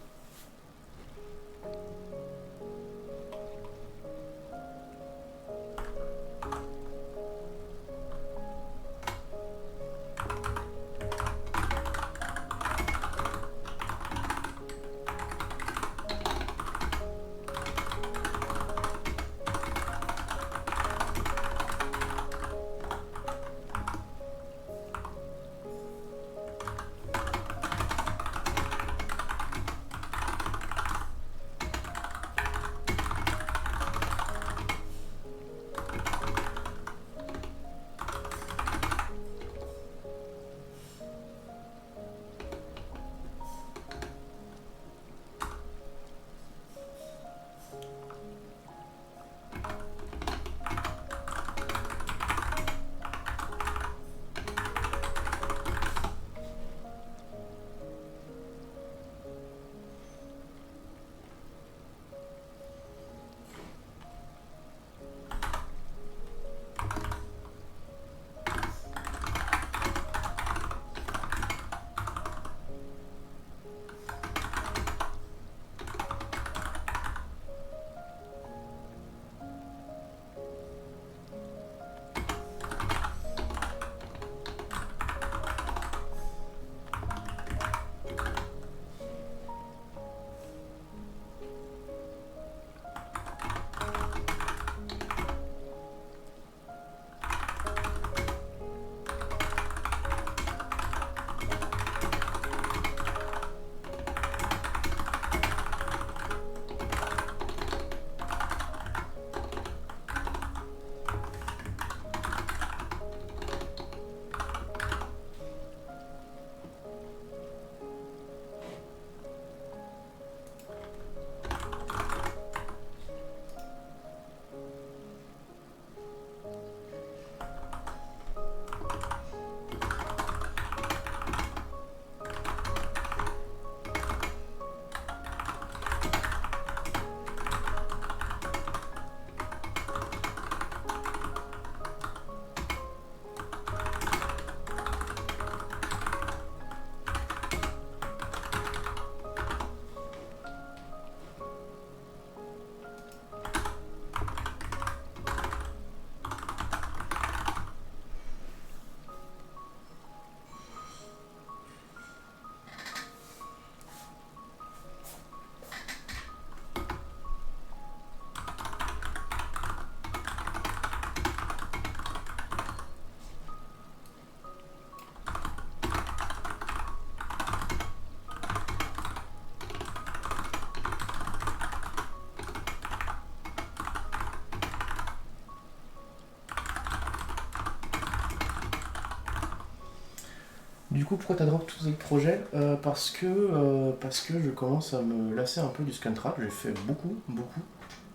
Du coup, pourquoi t'as drop tous ces projets parce que je commence à me lasser un peu du Scantrad. J'ai fait beaucoup, beaucoup,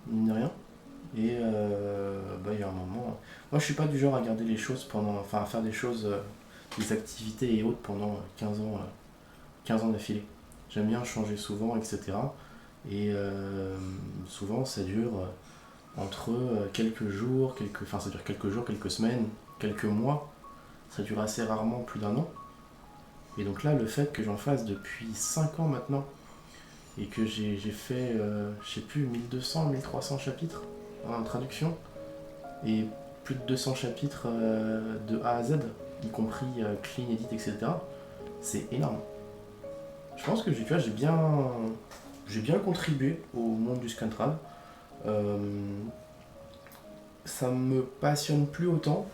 mine de rien. Et bah, il y a un moment. Moi, je suis pas du genre à garder les choses pendant. Enfin, à faire des choses, des activités et autres pendant 15 ans d'affilée. J'aime bien changer souvent, etc. Et souvent, ça dure entre quelques jours, enfin, ça dure quelques jours, quelques semaines, quelques mois. Ça dure assez rarement plus d'un an. Et donc là, le fait que j'en fasse depuis 5 ans maintenant, et que j'ai fait, je sais plus, 1200, 1300 chapitres en traduction, et plus de 200 chapitres de A à Z, y compris clean edit, etc., c'est énorme. Je pense que tu vois, j'ai bien contribué au monde du Scantrad. Euh, Ça me passionne plus autant.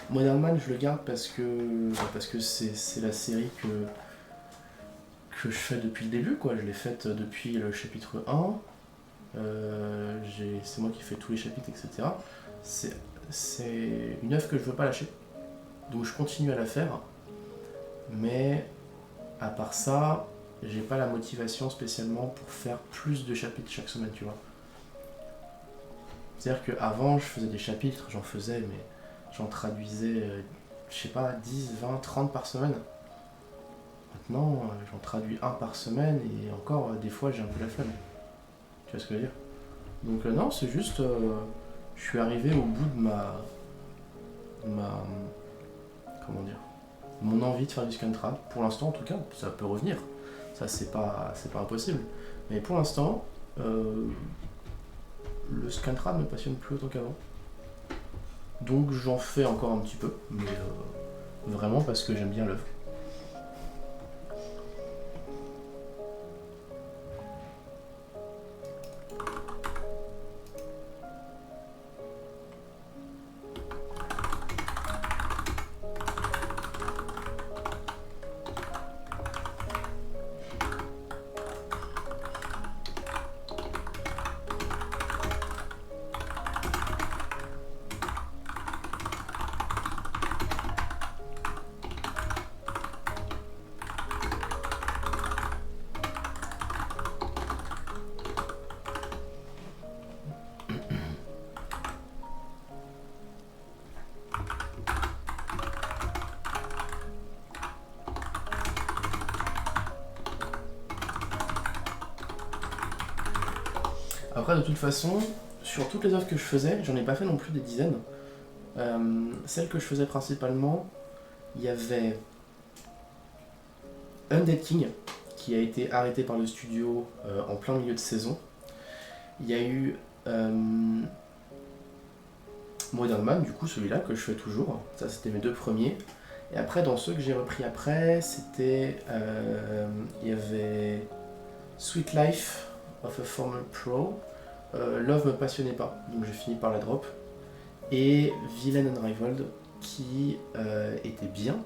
Modern Man, je le garde parce que c'est la série que je fais depuis le début, quoi. Je l'ai faite depuis le chapitre 1. C'est moi qui fais tous les chapitres, etc. C'est, c'est une œuvre que je veux pas lâcher. Donc je continue à la faire. Mais à part ça, j'ai pas la motivation spécialement pour faire plus de chapitres chaque semaine, tu vois. C'est-à-dire qu'avant, je faisais des chapitres, j'en faisais, mais j'en traduisais, je sais pas, 10, 20, 30 par semaine. Maintenant, j'en traduis un par semaine et encore, des fois, j'ai un peu la flemme. Tu vois ce que je veux dire? Donc, non, c'est juste, je suis arrivé au bout de ma. Comment dire? mon envie de faire du scantrad. Pour l'instant, en tout cas, ça peut revenir. Ça, c'est pas impossible. Mais pour l'instant, le scantrad me passionne plus autant qu'avant. Donc j'en fais encore un petit peu, mais vraiment parce que j'aime bien l'œuvre. Après, de toute façon, sur toutes les œuvres que je faisais, j'en ai pas fait non plus des dizaines. Celles que je faisais principalement, il y avait Undead King, qui a été arrêté par le studio en plein milieu de saison. Il y a eu Modern Man, du coup, celui-là que je fais toujours. Ça, c'était mes deux premiers. Et après, dans ceux que j'ai repris après, c'était. Il y avait Sweet Life of a Former Pro. Love me passionnait pas, donc j'ai fini par la drop. Et Villain Unrivaled, qui était bien,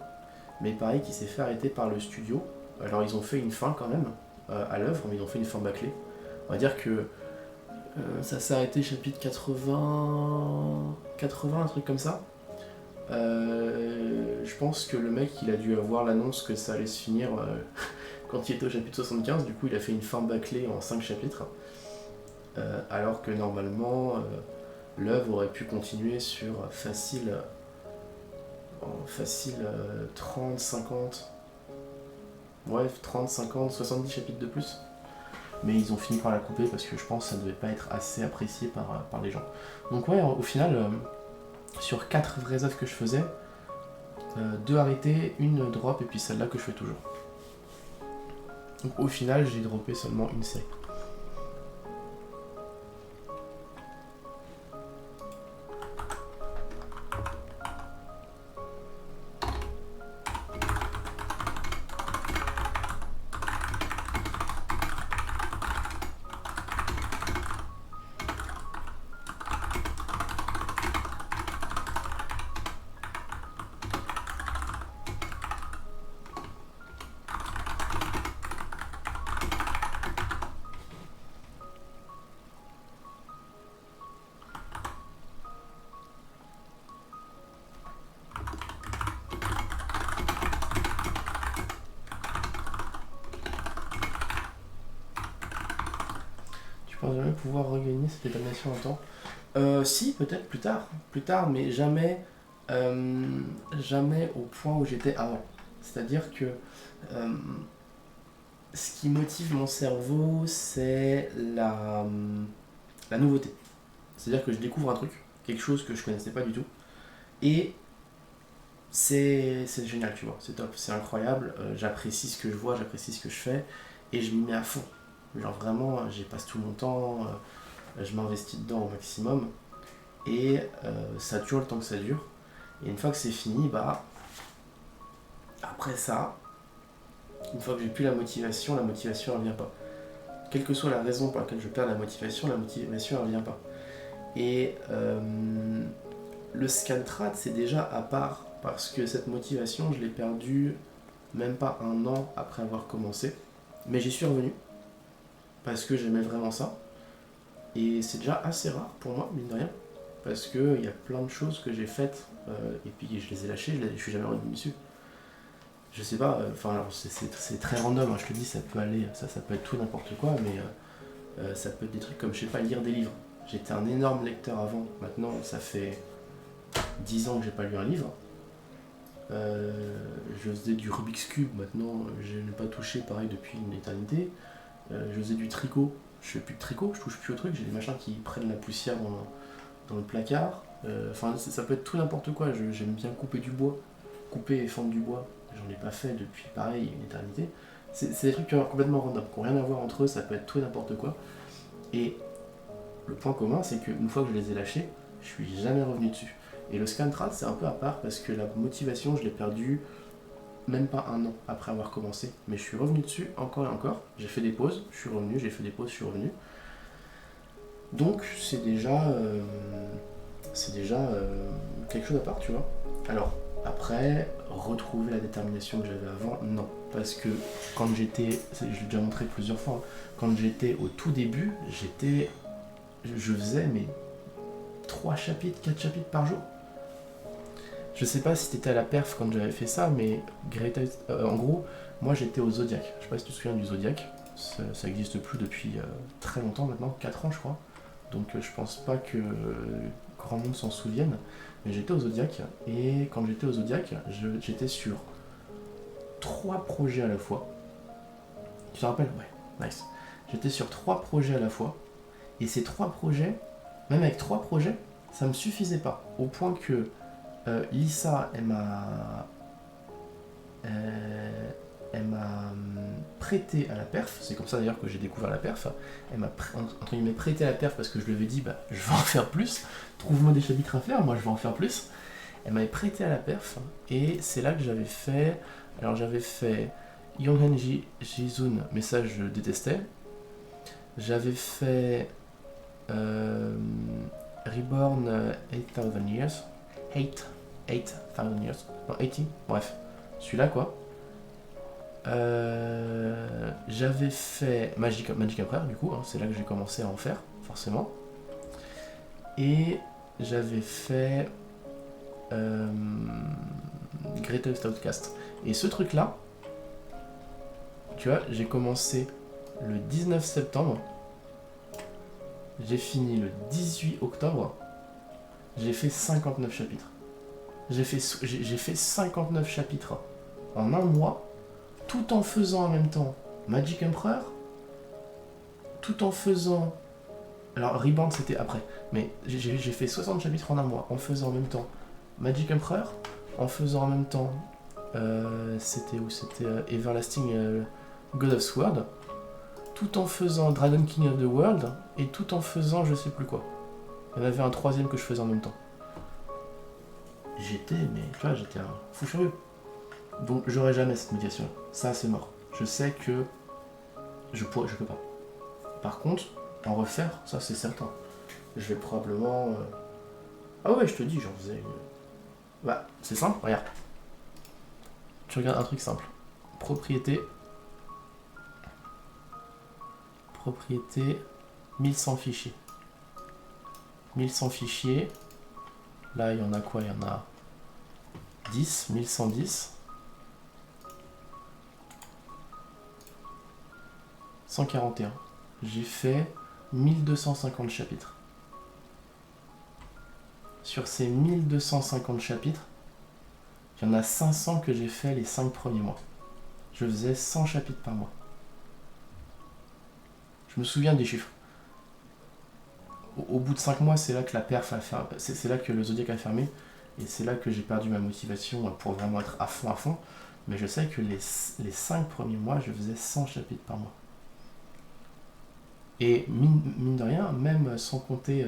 mais pareil, qui s'est fait arrêter par le studio. Alors, ils ont fait une fin quand même à l'œuvre, mais ils ont fait une fin bâclée. On va dire que ça s'est arrêté chapitre 80, un truc comme ça. Je pense que le mec, il a dû avoir l'annonce que ça allait se finir quand il était au chapitre 75, du coup il a fait une fin bâclée en 5 chapitres. Alors que normalement, l'œuvre aurait pu continuer sur facile 30, 50, ouais 30, 50, 70 chapitres de plus. Mais ils ont fini par la couper parce que je pense que ça devait pas être assez apprécié par les gens. Donc ouais, au final, sur 4 vraies œuvres que je faisais, 2 arrêtées, une drop et puis celle-là que je fais toujours. Donc au final, j'ai droppé seulement une série. Je pense jamais pouvoir regagner cette établissement en temps. Si, peut-être plus tard, mais jamais, jamais au point où j'étais avant. C'est-à-dire que ce qui motive mon cerveau, c'est la nouveauté. C'est-à-dire que je découvre un truc, quelque chose que je connaissais pas du tout, et c'est génial, tu vois, c'est top, c'est incroyable, j'apprécie ce que je vois, j'apprécie ce que je fais, et je m'y mets à fond. Genre vraiment, j'y passe tout mon temps, je m'investis dedans au maximum, et ça dure le temps que ça dure. Et une fois que c'est fini, bah, après ça, une fois que j'ai plus la motivation elle vient pas. Quelle que soit la raison pour laquelle je perds la motivation elle vient pas. Et le scantrad, c'est déjà à part, parce que cette motivation, je l'ai perdue même pas un an après avoir commencé. Mais j'y suis revenu, parce que j'aimais vraiment ça. Et c'est déjà assez rare pour moi, mine de rien, parce qu'il y a plein de choses que j'ai faites, et puis je les ai lâchées, je suis jamais revenu dessus. Je sais pas, enfin c'est très random, hein, je te dis, ça peut aller, ça peut être tout n'importe quoi, mais ça peut être des trucs comme, je sais pas, lire des livres. J'étais un énorme lecteur avant, maintenant ça fait 10 ans que j'ai pas lu un livre. Je faisais du Rubik's Cube, maintenant je n'ai pas touché pareil depuis une éternité. Je faisais du tricot, je fais plus de tricot, je touche plus au truc, j'ai des machins qui prennent la poussière dans le placard. Enfin ça peut être tout n'importe quoi, j'aime bien couper du bois, couper et fendre du bois. j'en ai pas fait depuis, pareil, une éternité. C'est des trucs complètement random, qui n'ont rien à voir entre eux, ça peut être tout et n'importe quoi. Et le point commun, c'est qu'une fois que je les ai lâchés, je suis jamais revenu dessus. Et le Scantrad, c'est un peu à part parce que la motivation, je l'ai perdue même pas un an après avoir commencé. Mais je suis revenu dessus encore et encore. J'ai fait des pauses, je suis revenu, j'ai fait des pauses, je suis revenu. Donc c'est déjà quelque chose à part, tu vois. Alors, après, retrouver la détermination que j'avais avant, non. Parce que quand j'étais, je l'ai déjà montré plusieurs fois, hein, quand j'étais au tout début, je faisais mes 3 chapitres, 4 chapitres par jour. Je sais pas si t'étais à la perf quand j'avais fait ça, mais en gros, moi j'étais au Zodiac. Je sais pas si tu te souviens du Zodiac. Ça existe plus depuis très longtemps maintenant, 4 ans je crois. Donc je pense pas que grand monde s'en souvienne. Mais j'étais au Zodiac, et quand j'étais au Zodiac, j'étais sur 3 projets à la fois. Tu te rappelles? Ouais, nice. J'étais sur 3 projets à la fois, et ces 3 projets, même avec 3 projets, ça me suffisait pas. Au point que Lisa, elle m'a prêté à la perf, c'est comme ça d'ailleurs que j'ai découvert la perf, elle m'a entre guillemets prêté à la perf parce que je lui avais dit bah je vais en faire plus, trouve-moi des chapitres à faire, moi je vais en faire plus. Elle m'avait prêté à la perf et c'est là que j'avais fait, alors j'avais fait Yonghan Jizun, mais ça je détestais. J'avais fait Reborn 8000 Years, 8000 Years, non 80, bref, celui-là quoi. J'avais fait Magic Emperor du coup, hein, c'est là que j'ai commencé à en faire, forcément. Et j'avais fait Greatest Outcast. Et ce truc là, tu vois, j'ai commencé le 19 septembre, j'ai fini le 18 octobre, j'ai fait 59 chapitres. J'ai fait 59 chapitres en un mois, tout en faisant en même temps Magic Emperor, tout en faisant... Alors Reborn c'était après, mais j'ai fait 60 chapitres en un mois, en faisant en même temps Magic Emperor, en faisant en même temps... c'était où? C'était Everlasting God of Sword, tout en faisant Dragon King of the World, et tout en faisant je sais plus quoi. Il y en avait un troisième que je faisais en même temps. J'étais un fou furieux. Donc j'aurai jamais cette motivation. Ça c'est mort. Je sais que je peux pas. Par contre, en refaire, ça c'est certain. Je vais probablement... Ah ouais, je te dis, j'en faisais... Bah, c'est simple, regarde. Tu regardes un truc simple. Propriété, 1100 fichiers. 1100 fichiers. Là, il y en a quoi? Il y en a 10, 1110. 141. J'ai fait 1250 chapitres. Sur ces 1250 chapitres, il y en a 500 que j'ai fait les 5 premiers mois. Je faisais 100 chapitres par mois. Je me souviens des chiffres. Au bout de 5 mois, c'est là que la perf a fermé, c'est là que le Zodiac a fermé, et c'est là que j'ai perdu ma motivation pour vraiment être à fond. Mais je sais que les 5 premiers mois, je faisais 100 chapitres par mois. Et mine de rien, même sans compter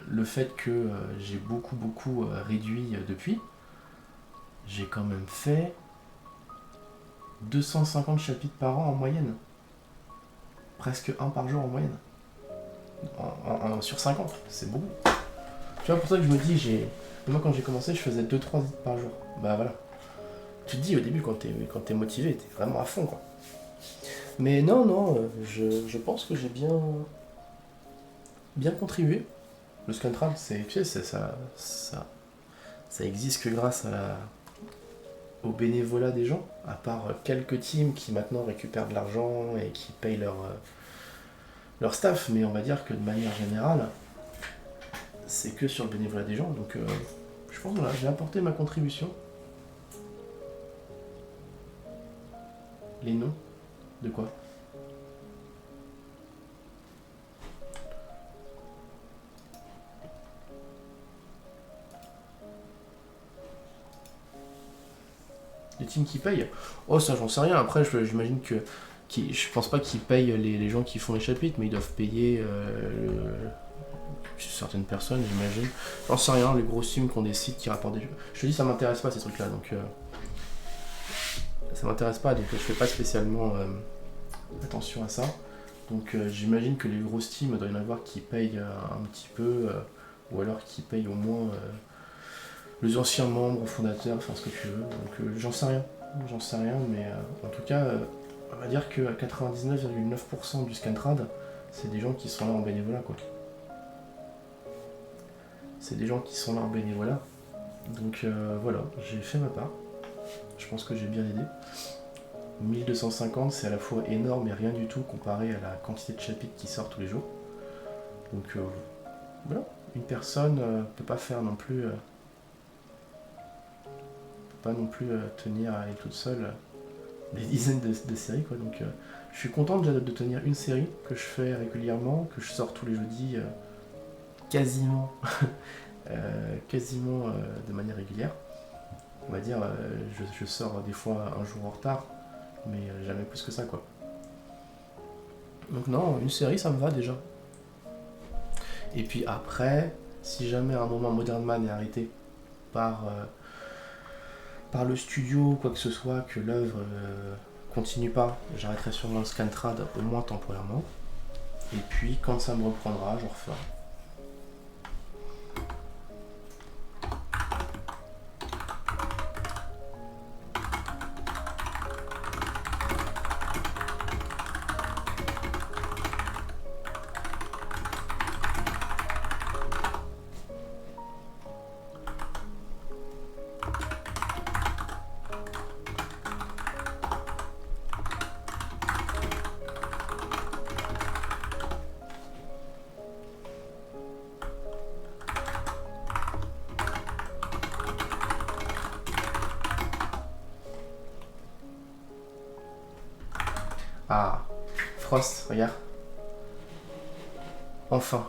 le fait que j'ai beaucoup réduit depuis, j'ai quand même fait 250 chapitres par an en moyenne. Presque un par jour en moyenne. Sur 50, c'est beaucoup. Tu vois, pour ça que je me dis, moi quand j'ai commencé, je faisais 2-3 titres par jour. Bah voilà. Tu te dis au début, quand t'es motivé, t'es vraiment à fond quoi. Mais non, je pense que j'ai bien contribué. Le Scantrad, tu sais, ça existe que grâce au bénévolat des gens, à part quelques teams qui maintenant récupèrent de l'argent et qui payent leur staff, mais on va dire que de manière générale, c'est que sur le bénévolat des gens, donc je pense que voilà, j'ai apporté ma contribution. Les noms de quoi? teams qui payent. Oh, ça, j'en sais rien. Après, j'imagine que. Je pense pas qu'ils payent les gens qui font les chapitres, mais ils doivent payer certaines personnes, j'imagine. J'en sais rien, les gros teams qui ont des sites qui rapportent des jeux. Je te dis, ça m'intéresse pas ces trucs-là, donc. Ça m'intéresse pas, donc je fais pas spécialement attention à ça. Donc j'imagine que les grosses teams, doit y en avoir qui payent un petit peu, ou alors qui payent au moins les anciens membres, fondateurs, enfin ce que tu veux. Donc j'en sais rien, mais en tout cas, on va dire que 99,9% du Scantrad, c'est des gens qui sont là en bénévolat, quoi. C'est des gens qui sont là en bénévolat. Donc voilà, j'ai fait ma part. Je pense que j'ai bien aidé. 1250, c'est à la fois énorme et rien du tout comparé à la quantité de chapitres qui sortent tous les jours. Donc voilà, une personne peut pas faire non plus, tenir à elle toute seule des dizaines de séries, quoi. Donc je suis content déjà de tenir une série que je fais régulièrement, que je sors tous les jeudis, quasiment, de manière régulière. On va dire, je sors des fois un jour en retard, mais jamais plus que ça, quoi. Donc non, une série, ça me va déjà. Et puis après, si jamais à un moment Modern Man est arrêté par le studio ou quoi que ce soit, que l'œuvre continue pas, j'arrêterai sûrement le Scantrad, au moins temporairement. Et puis quand ça me reprendra, j'en referai. Ah, Frost, regarde. Enfin.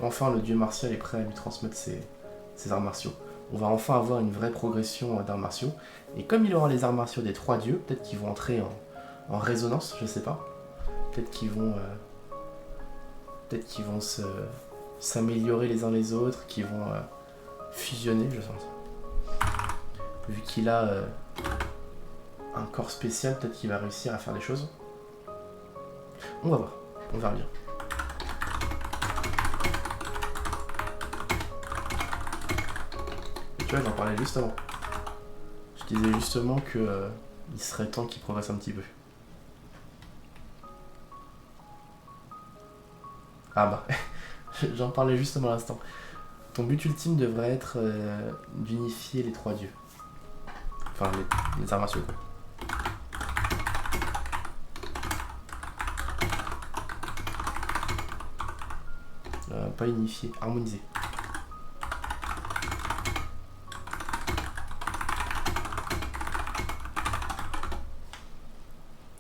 Enfin, le dieu martial est prêt à lui transmettre ses arts martiaux. On va enfin avoir une vraie progression d'arts martiaux. Et comme il aura les arts martiaux des 3 dieux, peut-être qu'ils vont entrer en résonance, je sais pas. Peut-être qu'ils vont s'améliorer les uns les autres, qu'ils vont fusionner, je sens. Vu qu'il a un corps spécial, peut-être qu'il va réussir à faire des choses. On va voir, on verra bien. Tu vois, j'en parlais juste avant. Je disais justement que il serait temps qu'il progresse un petit peu. Ah bah, j'en parlais justement à l'instant. Ton but ultime devrait être d'unifier les 3 dieux. Enfin, les arts martiaux, quoi. Pas unifié, harmonisé.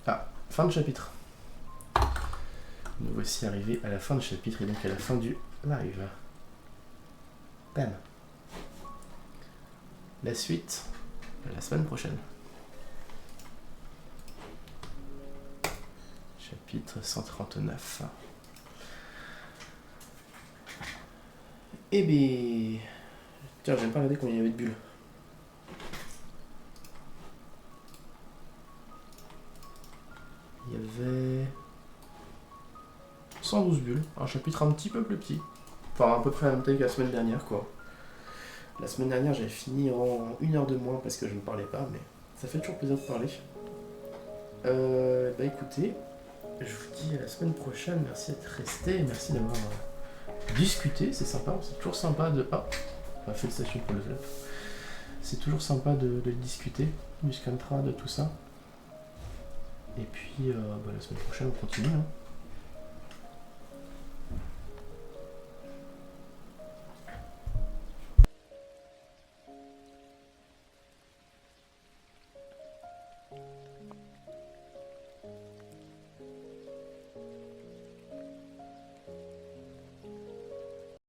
Ah, fin de chapitre. Nous voici arrivés à la fin du chapitre et donc à la fin du live. Bam. La suite, la semaine prochaine. Chapitre 139. Eh bien... Tiens, j'aime pas regarder combien il y avait de bulles. Il y avait... 112 bulles, un chapitre un petit peu plus petit. Enfin, à peu près la même taille que la semaine dernière, quoi. La semaine dernière, j'avais fini en 1 heure de moins parce que je ne parlais pas, mais ça fait toujours plaisir de parler. Bah écoutez, je vous dis à la semaine prochaine. Merci d'être resté, merci d'avoir discuté, c'est sympa. C'est toujours sympa de... Ah, félicitations pour le flop. C'est toujours sympa de discuter, du Scantrad, de tout ça. Et puis, bah, la semaine prochaine, on continue. Hein.